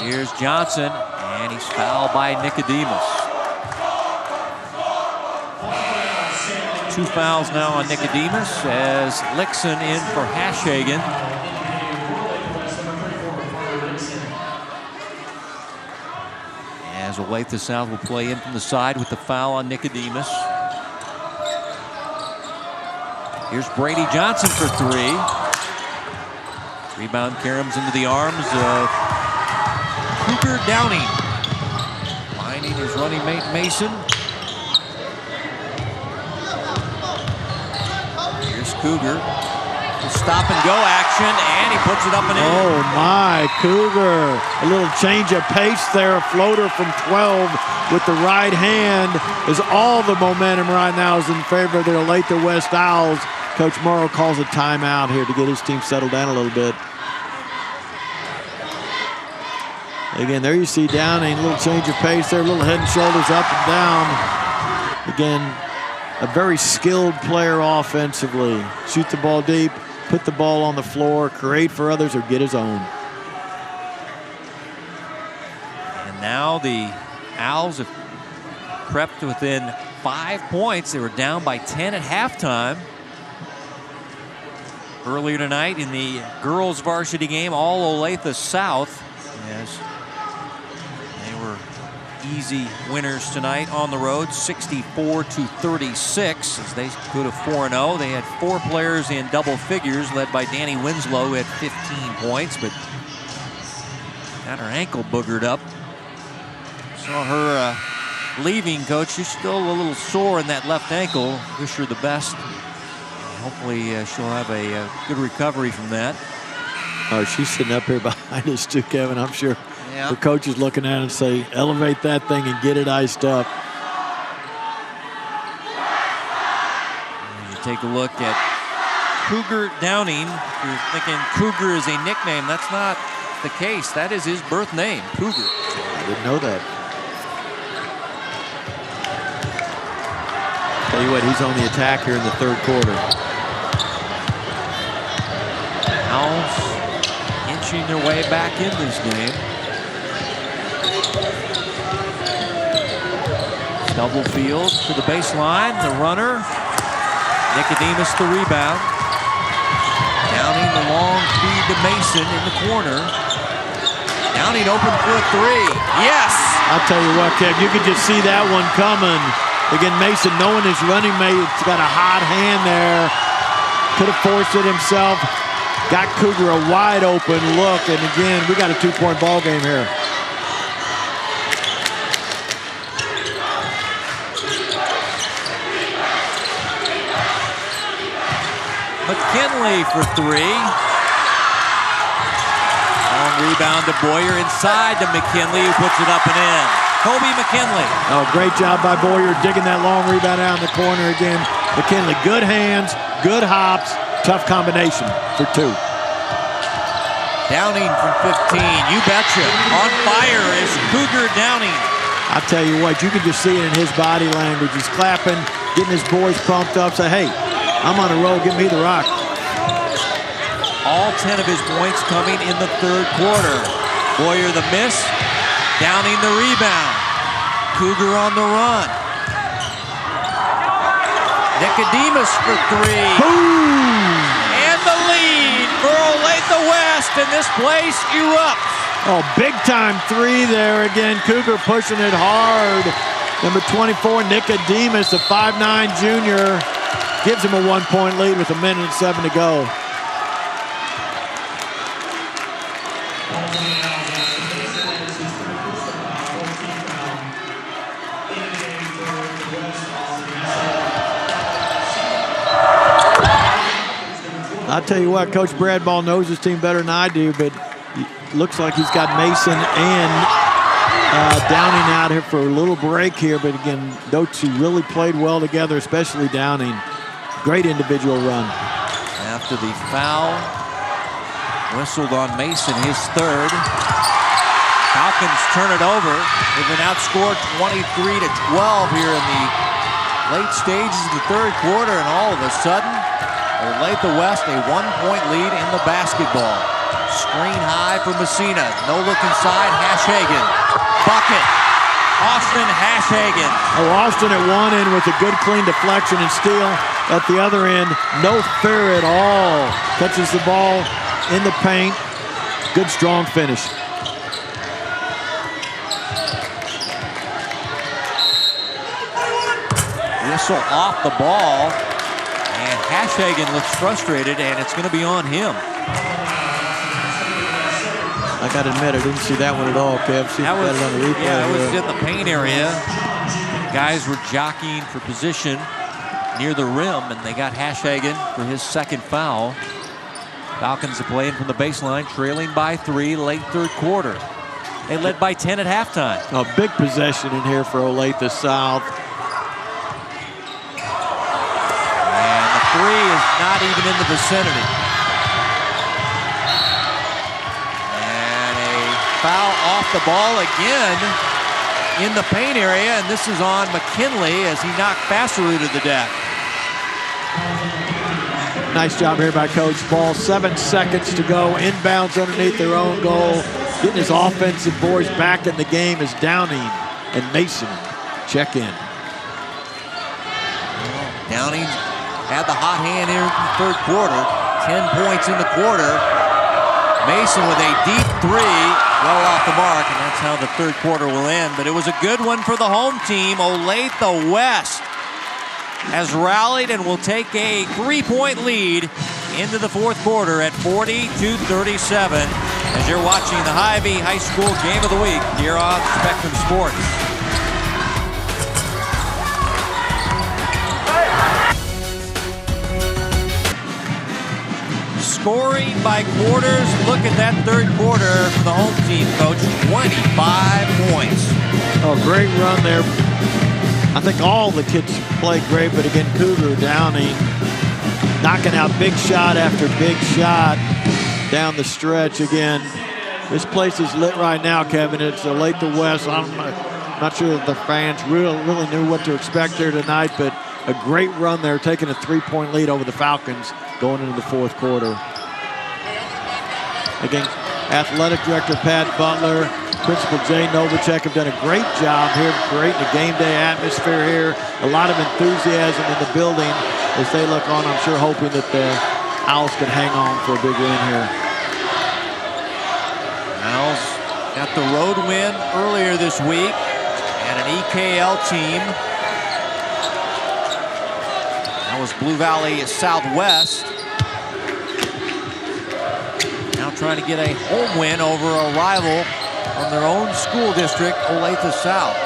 Here's Johnson, and he's fouled by Nicodemus. 2 fouls now on Nicodemus as Lixon in for Hashagen. As Olathe South will play in from the side with the foul on Nicodemus. Here's Brady Johnson for 3. Rebound caroms into the arms of Cougar Downing. Finding his running mate Mason. Cougar. Stop and go action, and he puts it up and in. Oh my, Cougar. A little change of pace there. A floater from 12 with the right hand. Is all the momentum right now is in favor of the Olathe West Owls. Coach Morrow calls a timeout here to get his team settled down a little bit. Again, there you see Downing, a little change of pace there, a little head and shoulders up and down. Again, a very skilled player offensively. Shoot the ball deep, put the ball on the floor, create for others, or get his own. And now the Owls have crept within 5 points. They were down by 10 at halftime. Earlier tonight in the girls varsity game, all Olathe South, as they were easy winners tonight on the road, 64-36, as they go to 4-0. They had 4 players in double figures, led by Danny Winslow, who had 15 points, but got her ankle boogered up. Saw her leaving, Coach. She's still a little sore in that left ankle. Wish her the best. Hopefully she'll have a good recovery from that. Oh, she's sitting up here behind us too, Kevin. I'm sure yeah. the coach is looking at it and say, elevate that thing and get it iced up. You take a look at Cougar Downing. If you're thinking Cougar is a nickname, that's not the case. That is his birth name, Cougar. I didn't know that. Tell you what, he's on the attack here in the third quarter. Owls inching their way back in this game. Stubblefield to the baseline, the runner. Nicodemus the rebound. Downing the long feed to Mason in the corner. Downing open for a 3. Yes! I'll tell you what, Kev, you could just see that one coming. Again, Mason, knowing his running mate's got a hot hand there. Could have forced it himself. Got Cougar a wide open look. And again, we got a 2-point ball game here. McKinley for 3. Long rebound to Boyer, inside to McKinley, who puts it up and in. Kobe McKinley. Oh, great job by Boyer digging that long rebound out in the corner again. McKinley, good hands, good hops, tough combination for 2. Downing from 15, you betcha. On fire is Cougar Downing. I tell you what, you can just see it in his body language. He's clapping, getting his boys pumped up, say, hey, I'm on a roll, give me the rock. All 10 of his points coming in the third quarter. Boyer the miss, Downing the rebound. Cougar on the run. Nicodemus for 3. Boom! And the lead for Olathe West, and this place erupts. Oh, big time 3 there again. Cougar pushing it hard. Number 24, Nicodemus, the 5'9" junior, gives him a 1-point lead with 1:07 to go. I'll tell you what, Coach Bradball knows his team better than I do, but it looks like he's got Mason and Downing out here for a little break here. But again, those two really played well together, especially Downing. Great individual run. After the foul whistled on Mason, his third. Falcons turn it over. They've been outscored 23-12 here in the late stages of the third quarter, and all of a sudden, Olathe West a 1-point lead in the basketball. Screen high for Messina. No look inside. Hashhagen. Bucket. Austin Hashhagen. Oh, Austin at one end with a good clean deflection and steal. At the other end, no fear at all. Touches the ball in the paint. Good strong finish. Whistle off the ball. And Hashhagen looks frustrated, and it's going to be on him. I got to admit, I didn't see that one at all, Kev. That was, on the replay yeah, it was in the paint area. Guys were jockeying for position. near the rim, and they got Hashagen for his second foul. Falcons are playing from the baseline, trailing by 3 late third quarter. They led by 10 at halftime. A big possession in here for Olathe South. And the three is not even in the vicinity. And a foul off the ball again in the paint area, and this is on McKinley as he knocked Fasseru to the deck. Nice job here by Coach Ball. 7 seconds to go. Inbounds underneath their own goal. Getting his offensive boys back in the game is Downing and Mason check in. Downing had the hot hand here in the third quarter. 10 points in the quarter. Mason with a deep three, well off the mark, and that's how the third quarter will end. But it was a good one for the home team. Olathe West has rallied and will take a 3-point lead into the fourth quarter at 40-37 as you're watching the Hy-Vee High School Game of the Week here on Spectrum Sports. Scoring by quarters. Look at that third quarter for the home team, Coach. 25 points. Oh, great run there. I think all the kids played great, but again, Cougar Downing knocking out big shot after big shot down the stretch. Again, this place is lit right now, Kevin. It's Olathe West. I'm not sure that the fans really knew what to expect there tonight, but a great run there, taking a 3-point lead over the Falcons going into the fourth quarter. Again, athletic director Pat Butler, Principal Jay Novacek have done a great job here creating a game day atmosphere here. A lot of enthusiasm in the building as they look on, I'm sure hoping that the Owls can hang on for a big win here. Owls got the road win earlier this week and an EKL team. That was Blue Valley Southwest. Now trying to get a home win over a rival from their own school district, Olathe South.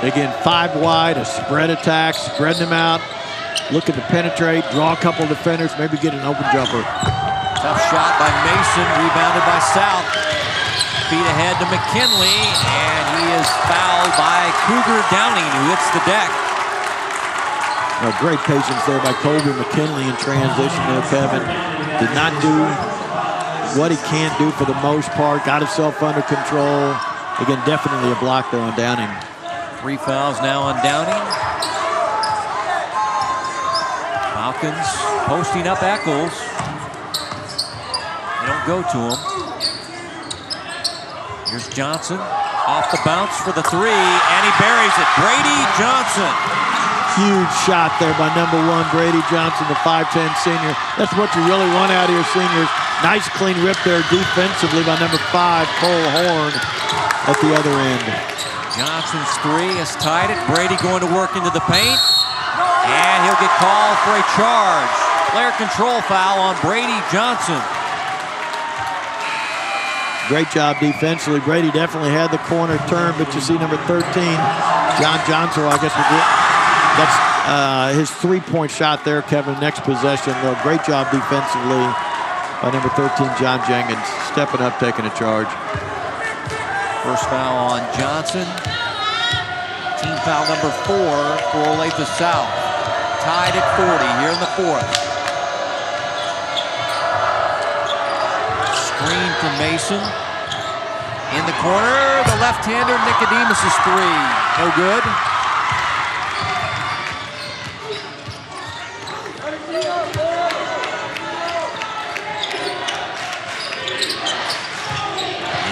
Again, 5 wide, a spread attack, spreading them out, looking to penetrate, draw a couple of defenders, maybe get an open jumper. Tough shot by Mason, rebounded by South. Feet ahead to McKinley, and he is fouled by Cougar Downing, who hits the deck. Great patience there by Colby McKinley in transition there, Kevin. Did not do what he can't do for the most part. Got himself under control. Again, definitely a block there on Downing. 3 fouls now on Downing. Falcons posting up Eccles. They don't go to him. Here's Johnson off the bounce for the 3, and he buries it. Brady Johnson. Huge shot there by number 1, Brady Johnson, the 5'10 senior. That's what you really want out of your seniors. Nice clean rip there defensively by number 5, Cole Horn at the other end. Johnson's 3 has tied it. Brady going to work into the paint, and he'll get called for a charge. Player control foul on Brady Johnson. Great job defensively. Brady definitely had the corner turn, but you see number 13, John Johnson, I guess that's his 3-point shot there, Kevin, next possession. Great job defensively by number 13, John Jenkins, stepping up, taking a charge. First foul on Johnson. Team foul number 4 for Olathe South. Tied at 40 here in the fourth. Screen from Mason. In the corner, the left-hander Nicodemus' 3. No good.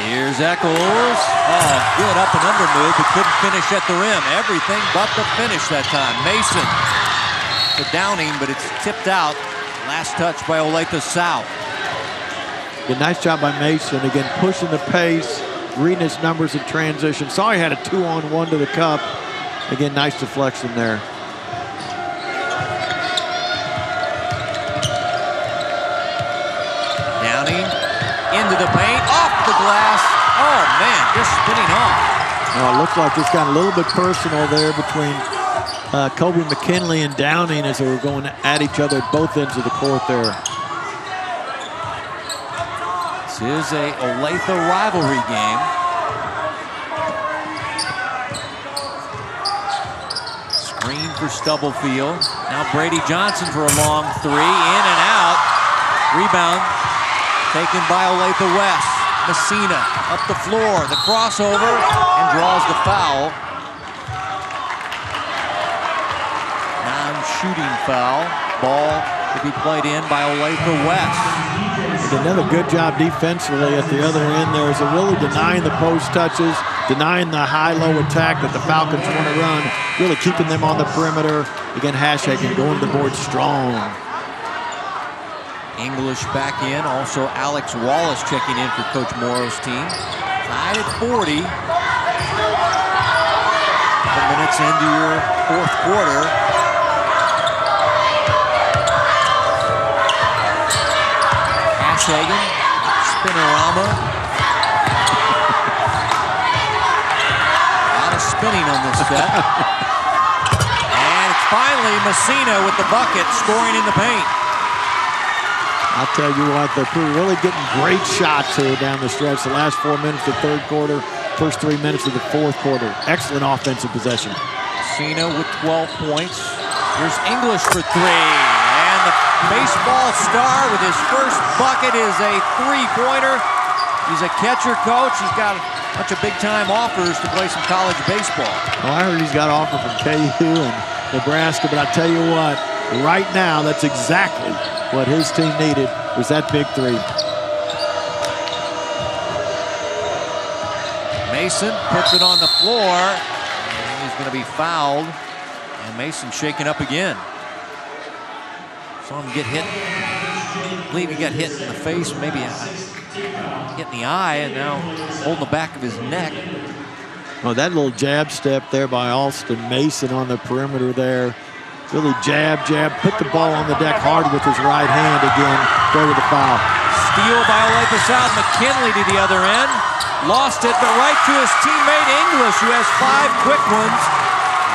Here's Eccles. Oh, good up and under move, but couldn't finish at the rim. Everything but the finish that time. Mason to Downing, but it's tipped out. Last touch by Olathe South. Good, nice job by Mason. Again, pushing the pace, reading his numbers in transition. Saw he had a 2-on-1 to the cup. Again, nice deflection there. Downing into the paint, off the glass. Oh, man, just spinning off. It looks like it's got a little bit personal there between Kobe McKinley and Downing as they were going at each other at both ends of the court there. This is a Olathe rivalry game. Screen for Stubblefield. Now Brady Johnson for a long three. In and out. Rebound taken by Olathe West. Messina up the floor. The crossover and draws the foul. Non-shooting foul. Ball to be played in by Olathe West. Another good job defensively at the other end there is really denying the post touches, denying the high-low attack that the Falcons want to run, really keeping them on the perimeter. Again, Hashagen going to the board strong. English back in. Also Alex Wallace checking in for Coach Morrow's team. Tied at 40. Couple minutes into your fourth quarter. Hashagen, spinorama. A lot of spinning on this set. And it's finally Messina with the bucket, scoring in the paint. I'll tell you what, they're really getting great shots here down the stretch. The last 4 minutes of the third quarter, first 3 minutes of the fourth quarter. Excellent offensive possession. Messina with 12 points. Here's English for three. And the baseball star with his first bucket is a three-pointer. He's a catcher coach. He's got a bunch of big-time offers to play some college baseball. Well, I heard he's got an offer from KU and Nebraska, but I'll tell you what, right now, that's exactly what his team needed, was that big three. Mason puts it on the floor. And he's going to be fouled. And Mason shaken up again. Saw him get hit. I believe he got hit in the face, maybe hit in the eye, and now holding the back of his neck. Oh, that little jab step there by Alston Mason on the perimeter there. Really jab, put the ball on the deck hard with his right hand again. Go with the foul. Steal by Olathe South. McKinley to the other end. Lost it, but right to his teammate English, who has 5 quick ones.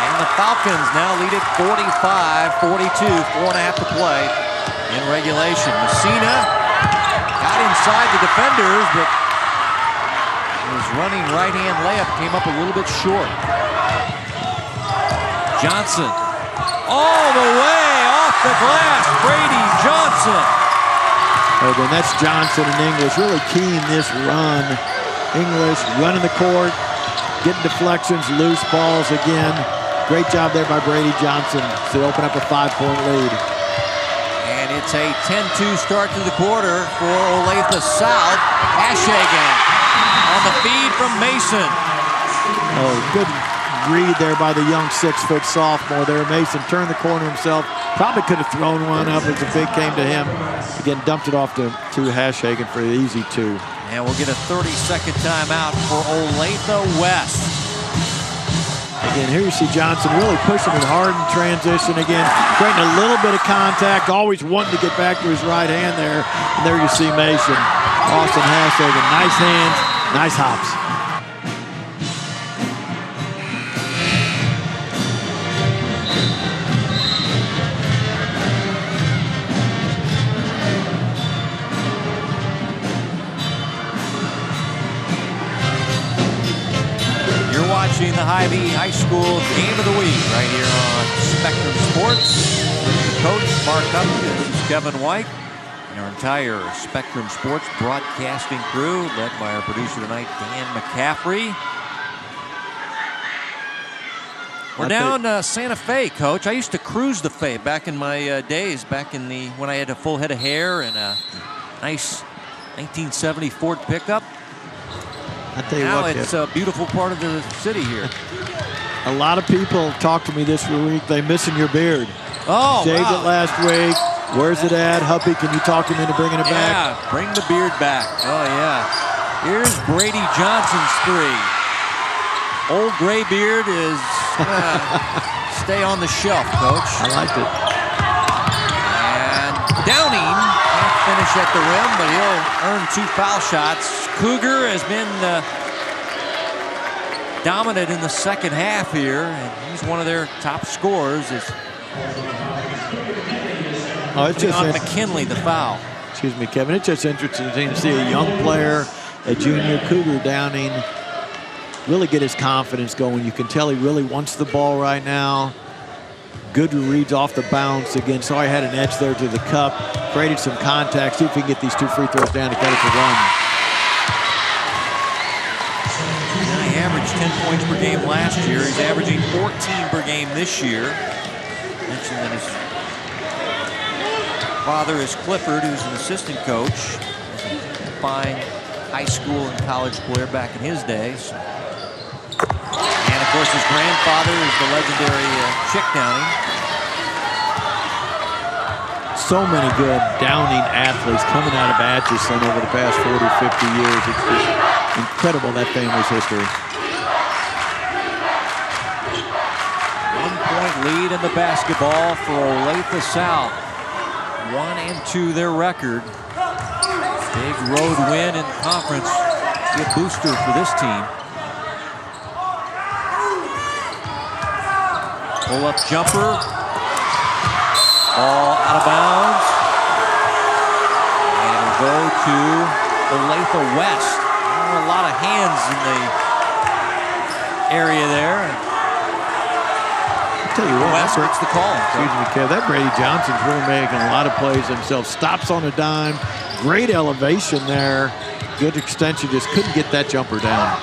And the Falcons now lead it 45-42. 4.5 to play in regulation. Messina got inside the defenders, but his running right-hand layup came up a little bit short. Johnson. All the way off the glass, Brady Johnson. Oh, then that's Johnson and English really keying this run. English running the court, getting deflections, loose balls again. Great job there by Brady Johnson to open up a 5-point lead. And it's a 10-2 start to the quarter for Olathe South. Hashagen on the feed from Mason. Oh, good read there by the young 6-foot sophomore there. Mason turned the corner himself. Probably could have thrown one up as the big came to him. Again, dumped it off to Hashagen for the easy 2. And we'll get a 30-second timeout for Olathe West. Again, here you see Johnson really pushing it hard in transition again, creating a little bit of contact, always wanting to get back to his right hand there. And there you see Mason. Austin Hashagen, nice hands, nice hops. Watching the Hy-Vee High School Game of the Week right here on Spectrum Sports. The coach, Mark Upton, this is Kevin White, and our entire Spectrum Sports broadcasting crew, led by our producer tonight, Dan McCaffrey. We're down Santa Fe, Coach. I used to cruise the Fe back in my days, back in when I had a full head of hair and a nice 1970 Ford pickup. I tell you now what, it's a beautiful part of the city here. A lot of people talked to me this week. They missing your beard. Oh, shaved it last week. Where's it at? Huppy, can you talk him into bringing it back? Yeah, bring the beard back. Oh, yeah. Here's Brady Johnson's three. Old gray beard is stay on the shelf, Coach. I liked it. And Downing can't finish at the rim, but he'll earn 2 foul shots. Cougar has been dominant in the second half here, and he's one of their top scorers. It's just on McKinley, the foul. Excuse me, Kevin. It's just interesting to see a young player, a junior Cougar Downing, really get his confidence going. You can tell he really wants the ball right now. Good reads off the bounce. Again, sorry, had an edge there to the cup. Created some contact. See if we can get these 2 free throws down to cut it to run. He averaged 10 points per game last year. He's averaging 14 per game this year. Mentioned that his father is Clifford, who's an assistant coach. Fine high school and college player back in his days. And of course, his grandfather is the legendary Chick Downing. So many good Downing athletes coming out of Atchison over the past 40, 50 years. It's just incredible, that family's history. 1-point lead in the basketball for Olathe South. 1-2 their record. Big road win in conference. Be a booster for this team. Pull-up jumper. Ball out of bounds. And it'll go to Olathe West. A lot of hands in the area there. I'll tell you what, West gets the call. Excuse me, Kev. That Brady Johnson's really making a lot of plays himself. Stops on a dime. Great elevation there. Good extension. Just couldn't get that jumper down.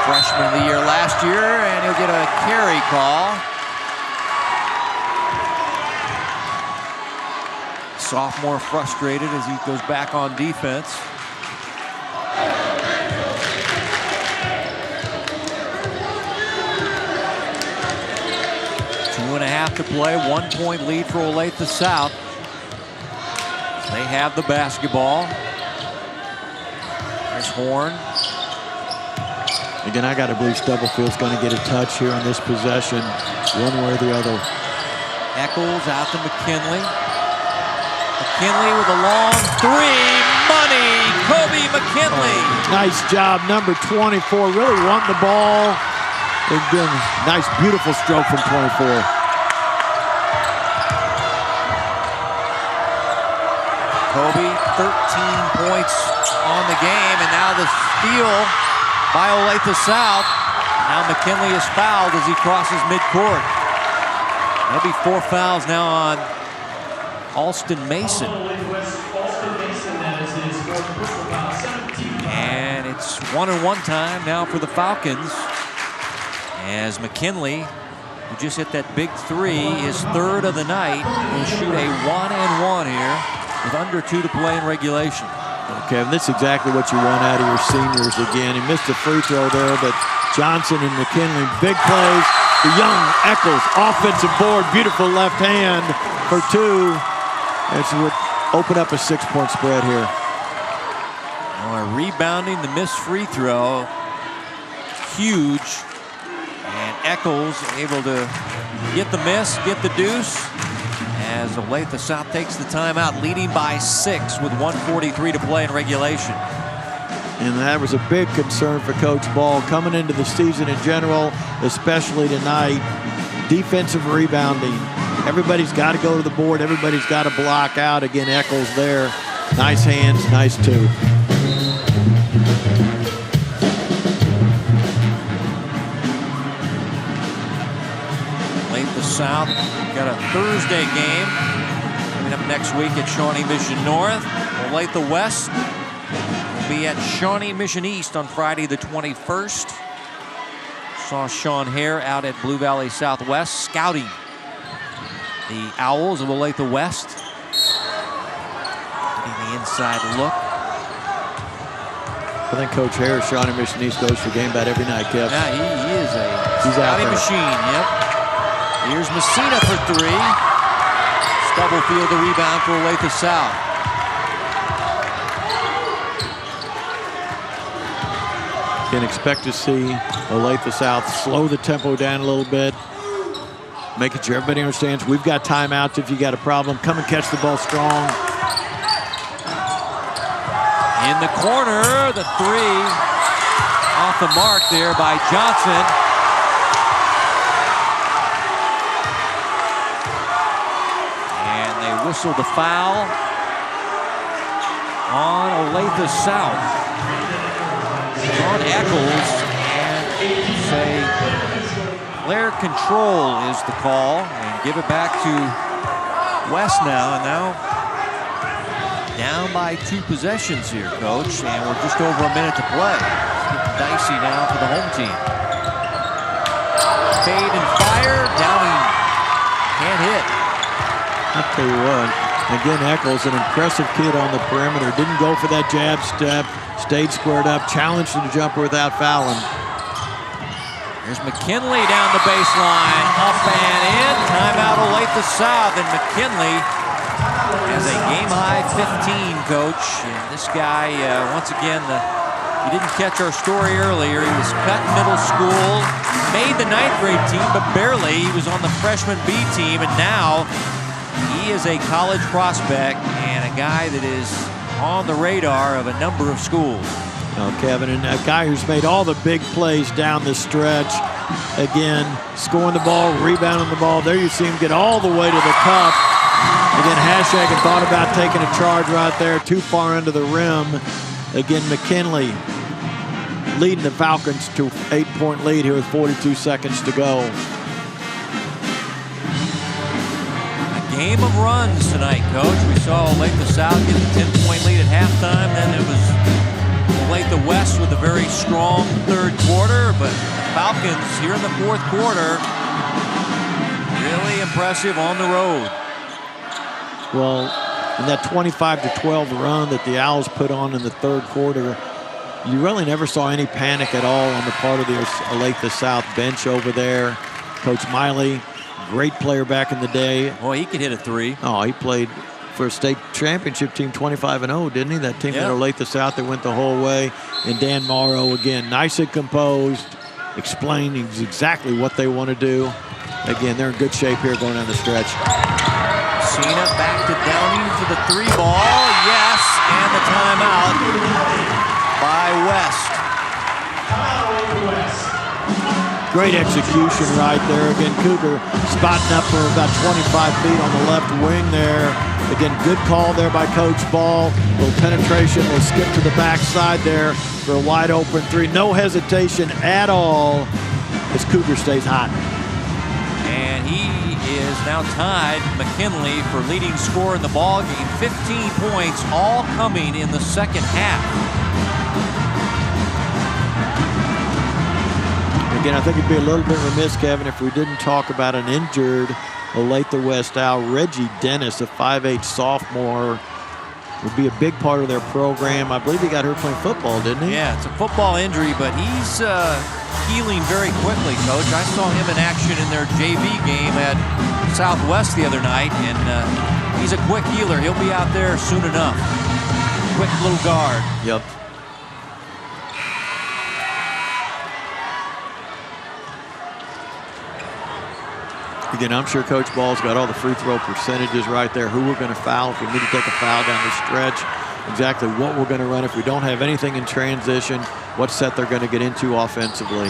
Freshman of the year last year, and he'll get a carry call. Sophomore frustrated as he goes back on defense. Two and a half to play, 1-point lead for Olathe South. They have the basketball. There's Horn. Again, I got to believe Stubblefield's going to get a touch here on this possession, one way or the other. Eccles out to McKinley. McKinley with a long three. Money! Kobe McKinley. Nice job, number 24. Really wanting the ball. Again, nice, beautiful stroke from 24. Kobe, 13 points on the game, and now the steal by Olathe South. Now McKinley is fouled as he crosses midcourt. That'll be 4 fouls now on Alston Mason. And it's 1-1 time now for the Falcons, as McKinley, who just hit that big three, his third of the night, will shoot a 1-and-1 here with under 2 to play in regulation. Okay, and this is exactly what you want out of your seniors again. He missed a free throw there, but Johnson and McKinley, big plays. The young Eccles, offensive board, beautiful left hand for 2. And so would open up a 6-point spread here. Rebounding the missed free throw, huge. And Eccles able to get the miss, get the deuce, as Olathe South takes the timeout, leading by 6 with 1:43 to play in regulation. And that was a big concern for Coach Ball coming into the season in general, especially tonight. Defensive rebounding. Everybody's got to go to the board. Everybody's got to block out. Again, Eccles there. Nice hands, nice 2. Olathe South got a Thursday game coming up next week at Shawnee Mission North. Olathe West will be at Shawnee Mission East on Friday the 21st. Saw Sean Hare out at Blue Valley Southwest scouting the Owls of Olathe West. Getting the inside look. I think Coach Hare, Shawnee Mission East, goes for game about every night, Kev. Yeah, he is a He's scouting machine, yep. Here's Messina for 3. Stubblefield the rebound for Olathe South. Can expect to see Olathe South slow the tempo down a little bit, making sure everybody understands we've got timeouts if you got a problem. Come and catch the ball strong. In the corner, the three off the mark there by Johnson. And they whistle the foul on Olathe South. On Eccles, and say player control is the call, and give it back to West now. And now down by 2 possessions here, Coach, and we're just over a minute to play. It's getting dicey now for the home team. Fade and fire, Downey can't hit. I'll tell you what, again, Eccles, an impressive kid on the perimeter, didn't go for that jab step, stayed squared up, challenged the jumper without fouling. Here's McKinley down the baseline, up and in. Timeout Olathe South, and McKinley has a game-high 15, Coach. And this guy, once again, you didn't catch our story earlier. He was cut in middle school, made the 9th grade team, but barely. He was on the freshman B team, and now he is a college prospect and a guy that is on the radar of a number of schools. Oh, Kevin, and a guy who's made all the big plays down the stretch. Again, scoring the ball, rebounding the ball. There you see him get all the way to the cup. Again, Hashtag thought about taking a charge right there, too far under the rim. Again, McKinley leading the Falcons to 8-point lead here with 42 seconds to go. Game of runs tonight, Coach. We saw Olathe South get a 10-point lead at halftime. Then it was Olathe West with a very strong 3rd quarter. But the Falcons here in the 4th quarter, really impressive on the road. Well, in that 25-12 run that the Owls put on in the 3rd quarter, you really never saw any panic at all on the part of the Olathe South bench over there. Coach Miley, great player back in the day. Well, he could hit a 3. Oh, he played for a state championship team 25-0, didn't he? That team at Olathe South that went the whole way. And Dan Morrow, again, nice and composed, explaining exactly what they want to do. Again, they're in good shape here going down the stretch. Cena back to Downey to the 3 ball. Yes, and the timeout by West. Great execution right there. Again, Cougar spotting up for about 25 feet on the left wing there. Again, good call there by Coach Ball. Little penetration, will skip to the backside there for a wide open 3. No hesitation at all as Cougar stays hot. And he is now tied McKinley for leading scorer in the ball game. 15 points, all coming in the 2nd half. Again, I think it'd be a little bit remiss, Kevin, if we didn't talk about an injured Olathe West Owl. Reggie Dennis, a 5'8" sophomore, would be a big part of their program. I believe he got hurt playing football, didn't he? Yeah, it's a football injury, but he's healing very quickly, Coach. I saw him in action in their JV game at Southwest the other night, and he's a quick healer. He'll be out there soon enough. Quick little guard. Yep. Again, I'm sure Coach Ball's got all the free throw percentages right there. Who we're going to foul if we need to take a foul down the stretch. Exactly what we're going to run if we don't have anything in transition. What set they're going to get into offensively.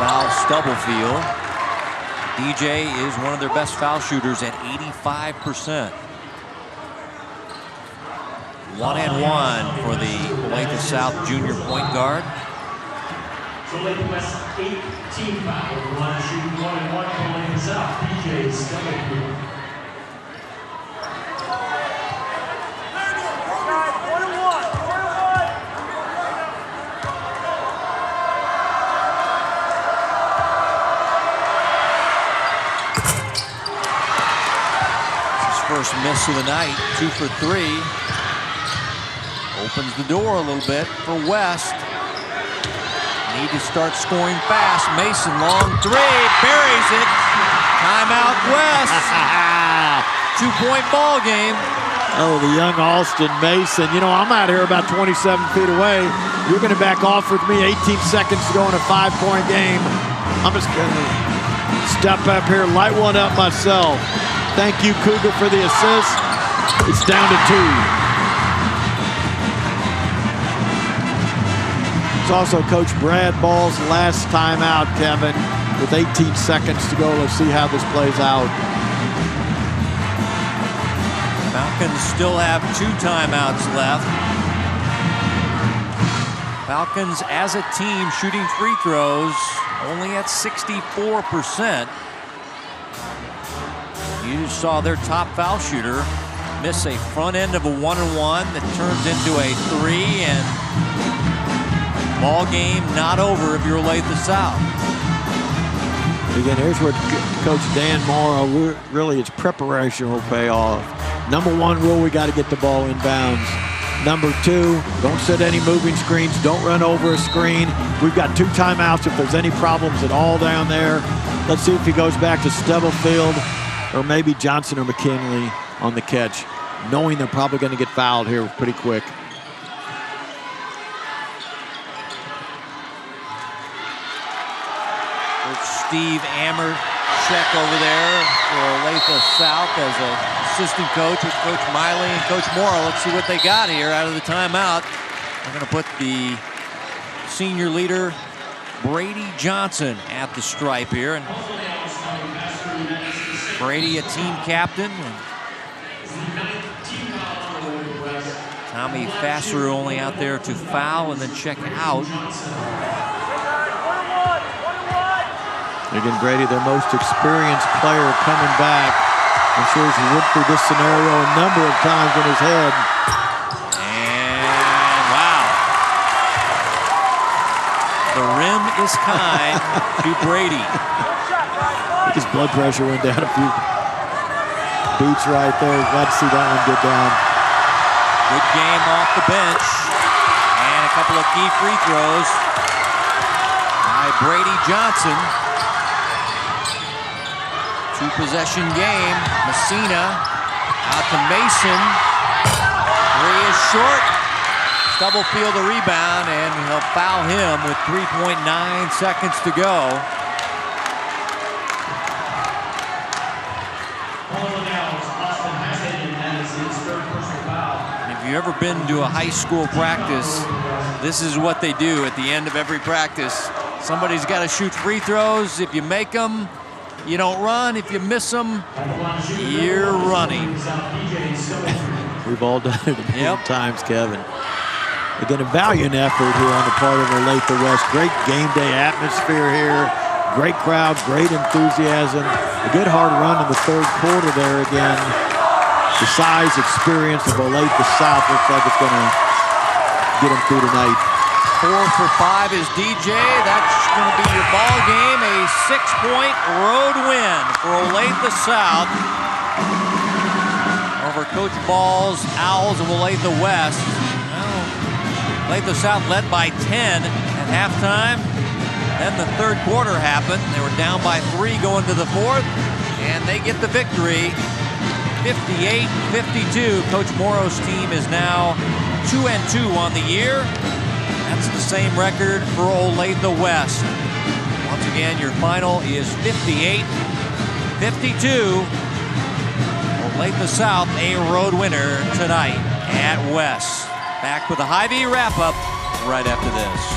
Foul Stubblefield. DJ is one of their best foul shooters at 85%. 1-and-1 for the Olathe South junior point guard. Olathe West 18 foul. Line shooting 1-and-1 for Olathe South. DJ Stubblefield. His first miss of the night, 2 for 3. Opens the door a little bit for West. Need to start scoring fast. Mason, long 3, buries it. Timeout West. 2-point ball game. Oh, the young Alston Mason. You know, I'm out here about 27 feet away. You're going to back off with me. 18 seconds to go in a 5-point game. I'm just going to Step up here, light one up myself. Thank you, Cougar, for the assist. It's down to 2. It's also Coach Brad Ball's last timeout, Kevin, with 18 seconds to go. Let's see how this plays out. Falcons still have 2 timeouts left. Falcons as a team shooting free throws only at 64%. You just saw their top foul shooter miss a front end of a 1-and-1 that turns into a 3, and ball game not over if you're Olathe South. Again, here's where Coach Dan Morrow, really his preparation will pay off. Number 1 rule, we got to get the ball inbounds. Number 2, don't set any moving screens. Don't run over a screen. We've got 2 timeouts if there's any problems at all down there. Let's see if he goes back to Stubblefield or maybe Johnson or McKinley on the catch, knowing they're probably going to get fouled here pretty quick. Steve Amercheck over there for Olathe South as an assistant coach with Coach Miley and Coach Morrow. Let's see what they got here out of the timeout. They're going to put the senior leader, Brady Johnson, at the stripe here. And Brady, a team captain. Tommy Fasseru only out there to foul and then check out. Again, Brady, their most experienced player, coming back. I'm sure he went through this scenario a number of times in his head. And wow. The rim is kind to Brady. His blood pressure went down a few beats right there. Glad to see that one get down. Good game off the bench. And a couple of key free throws by Brady Johnson. 2-possession game. Messina out to Mason. 3 is short. Stubblefield a rebound, and he'll foul him with 3.9 seconds to go. If you've ever been to a high school practice, this is what they do at the end of every practice. Somebody's got to shoot free throws. If you make them, you don't run. If you miss them, you're running. We've all done it a million times, Kevin. Again, a valiant effort here on the part of Olathe West. Great game day atmosphere here. Great crowd, great enthusiasm. A good hard run in the 3rd quarter there again. The size, experience of Olathe South looks like it's going to get them through tonight. 4 for 5 is DJ. That's going to be your ball game. A 6-point road win for Olathe South over Coach Ball's Owls of Olathe West. Well, Olathe South led by 10 at halftime. Then the 3rd quarter happened. They were down by 3 going to the 4th, and they get the victory. 58-52. Coach Morrow's team is now 2-2 on the year. That's the same record for Olathe West. Once again, your final is 58-52. Olathe South, a road winner tonight at West. Back with a Hy-Vee wrap-up right after this.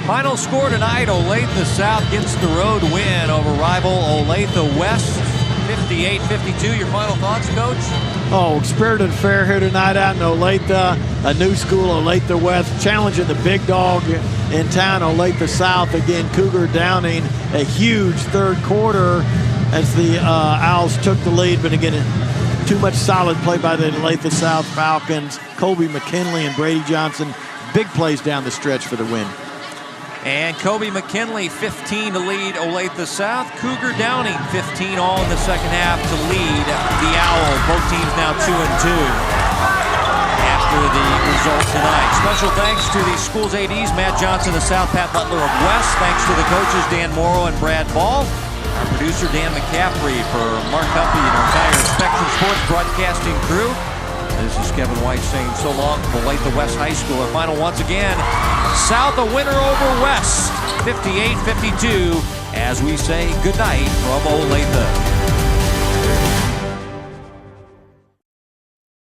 Final score tonight, Olathe South gets the road win over rival Olathe West. 58-52. Your final thoughts, Coach? Oh, spirited affair here tonight out in Olathe. A new school, Olathe West, challenging the big dog in town, Olathe South. Again, Cougar Downing, a huge 3rd quarter as the Owls took the lead. But again, too much solid play by the Olathe South Falcons. Kobe McKinley and Brady Johnson, big plays down the stretch for the win. And Kobe McKinley, 15 to lead Olathe South. Cougar Downing, 15 all in the second half to lead the Owls. Both teams now 2-2 after the result tonight. Special thanks to the school's ADs, Matt Johnson of South, Pat Butler of West. Thanks to the coaches, Dan Morrow and Brad Ball. Our producer, Dan McCaffrey, for Mark Huffey and our entire Inspection Sports broadcasting crew. This is Kevin White saying so long from Olathe West High School. Our final once again, South a winner over West, 58-52, as we say goodnight from Olathe.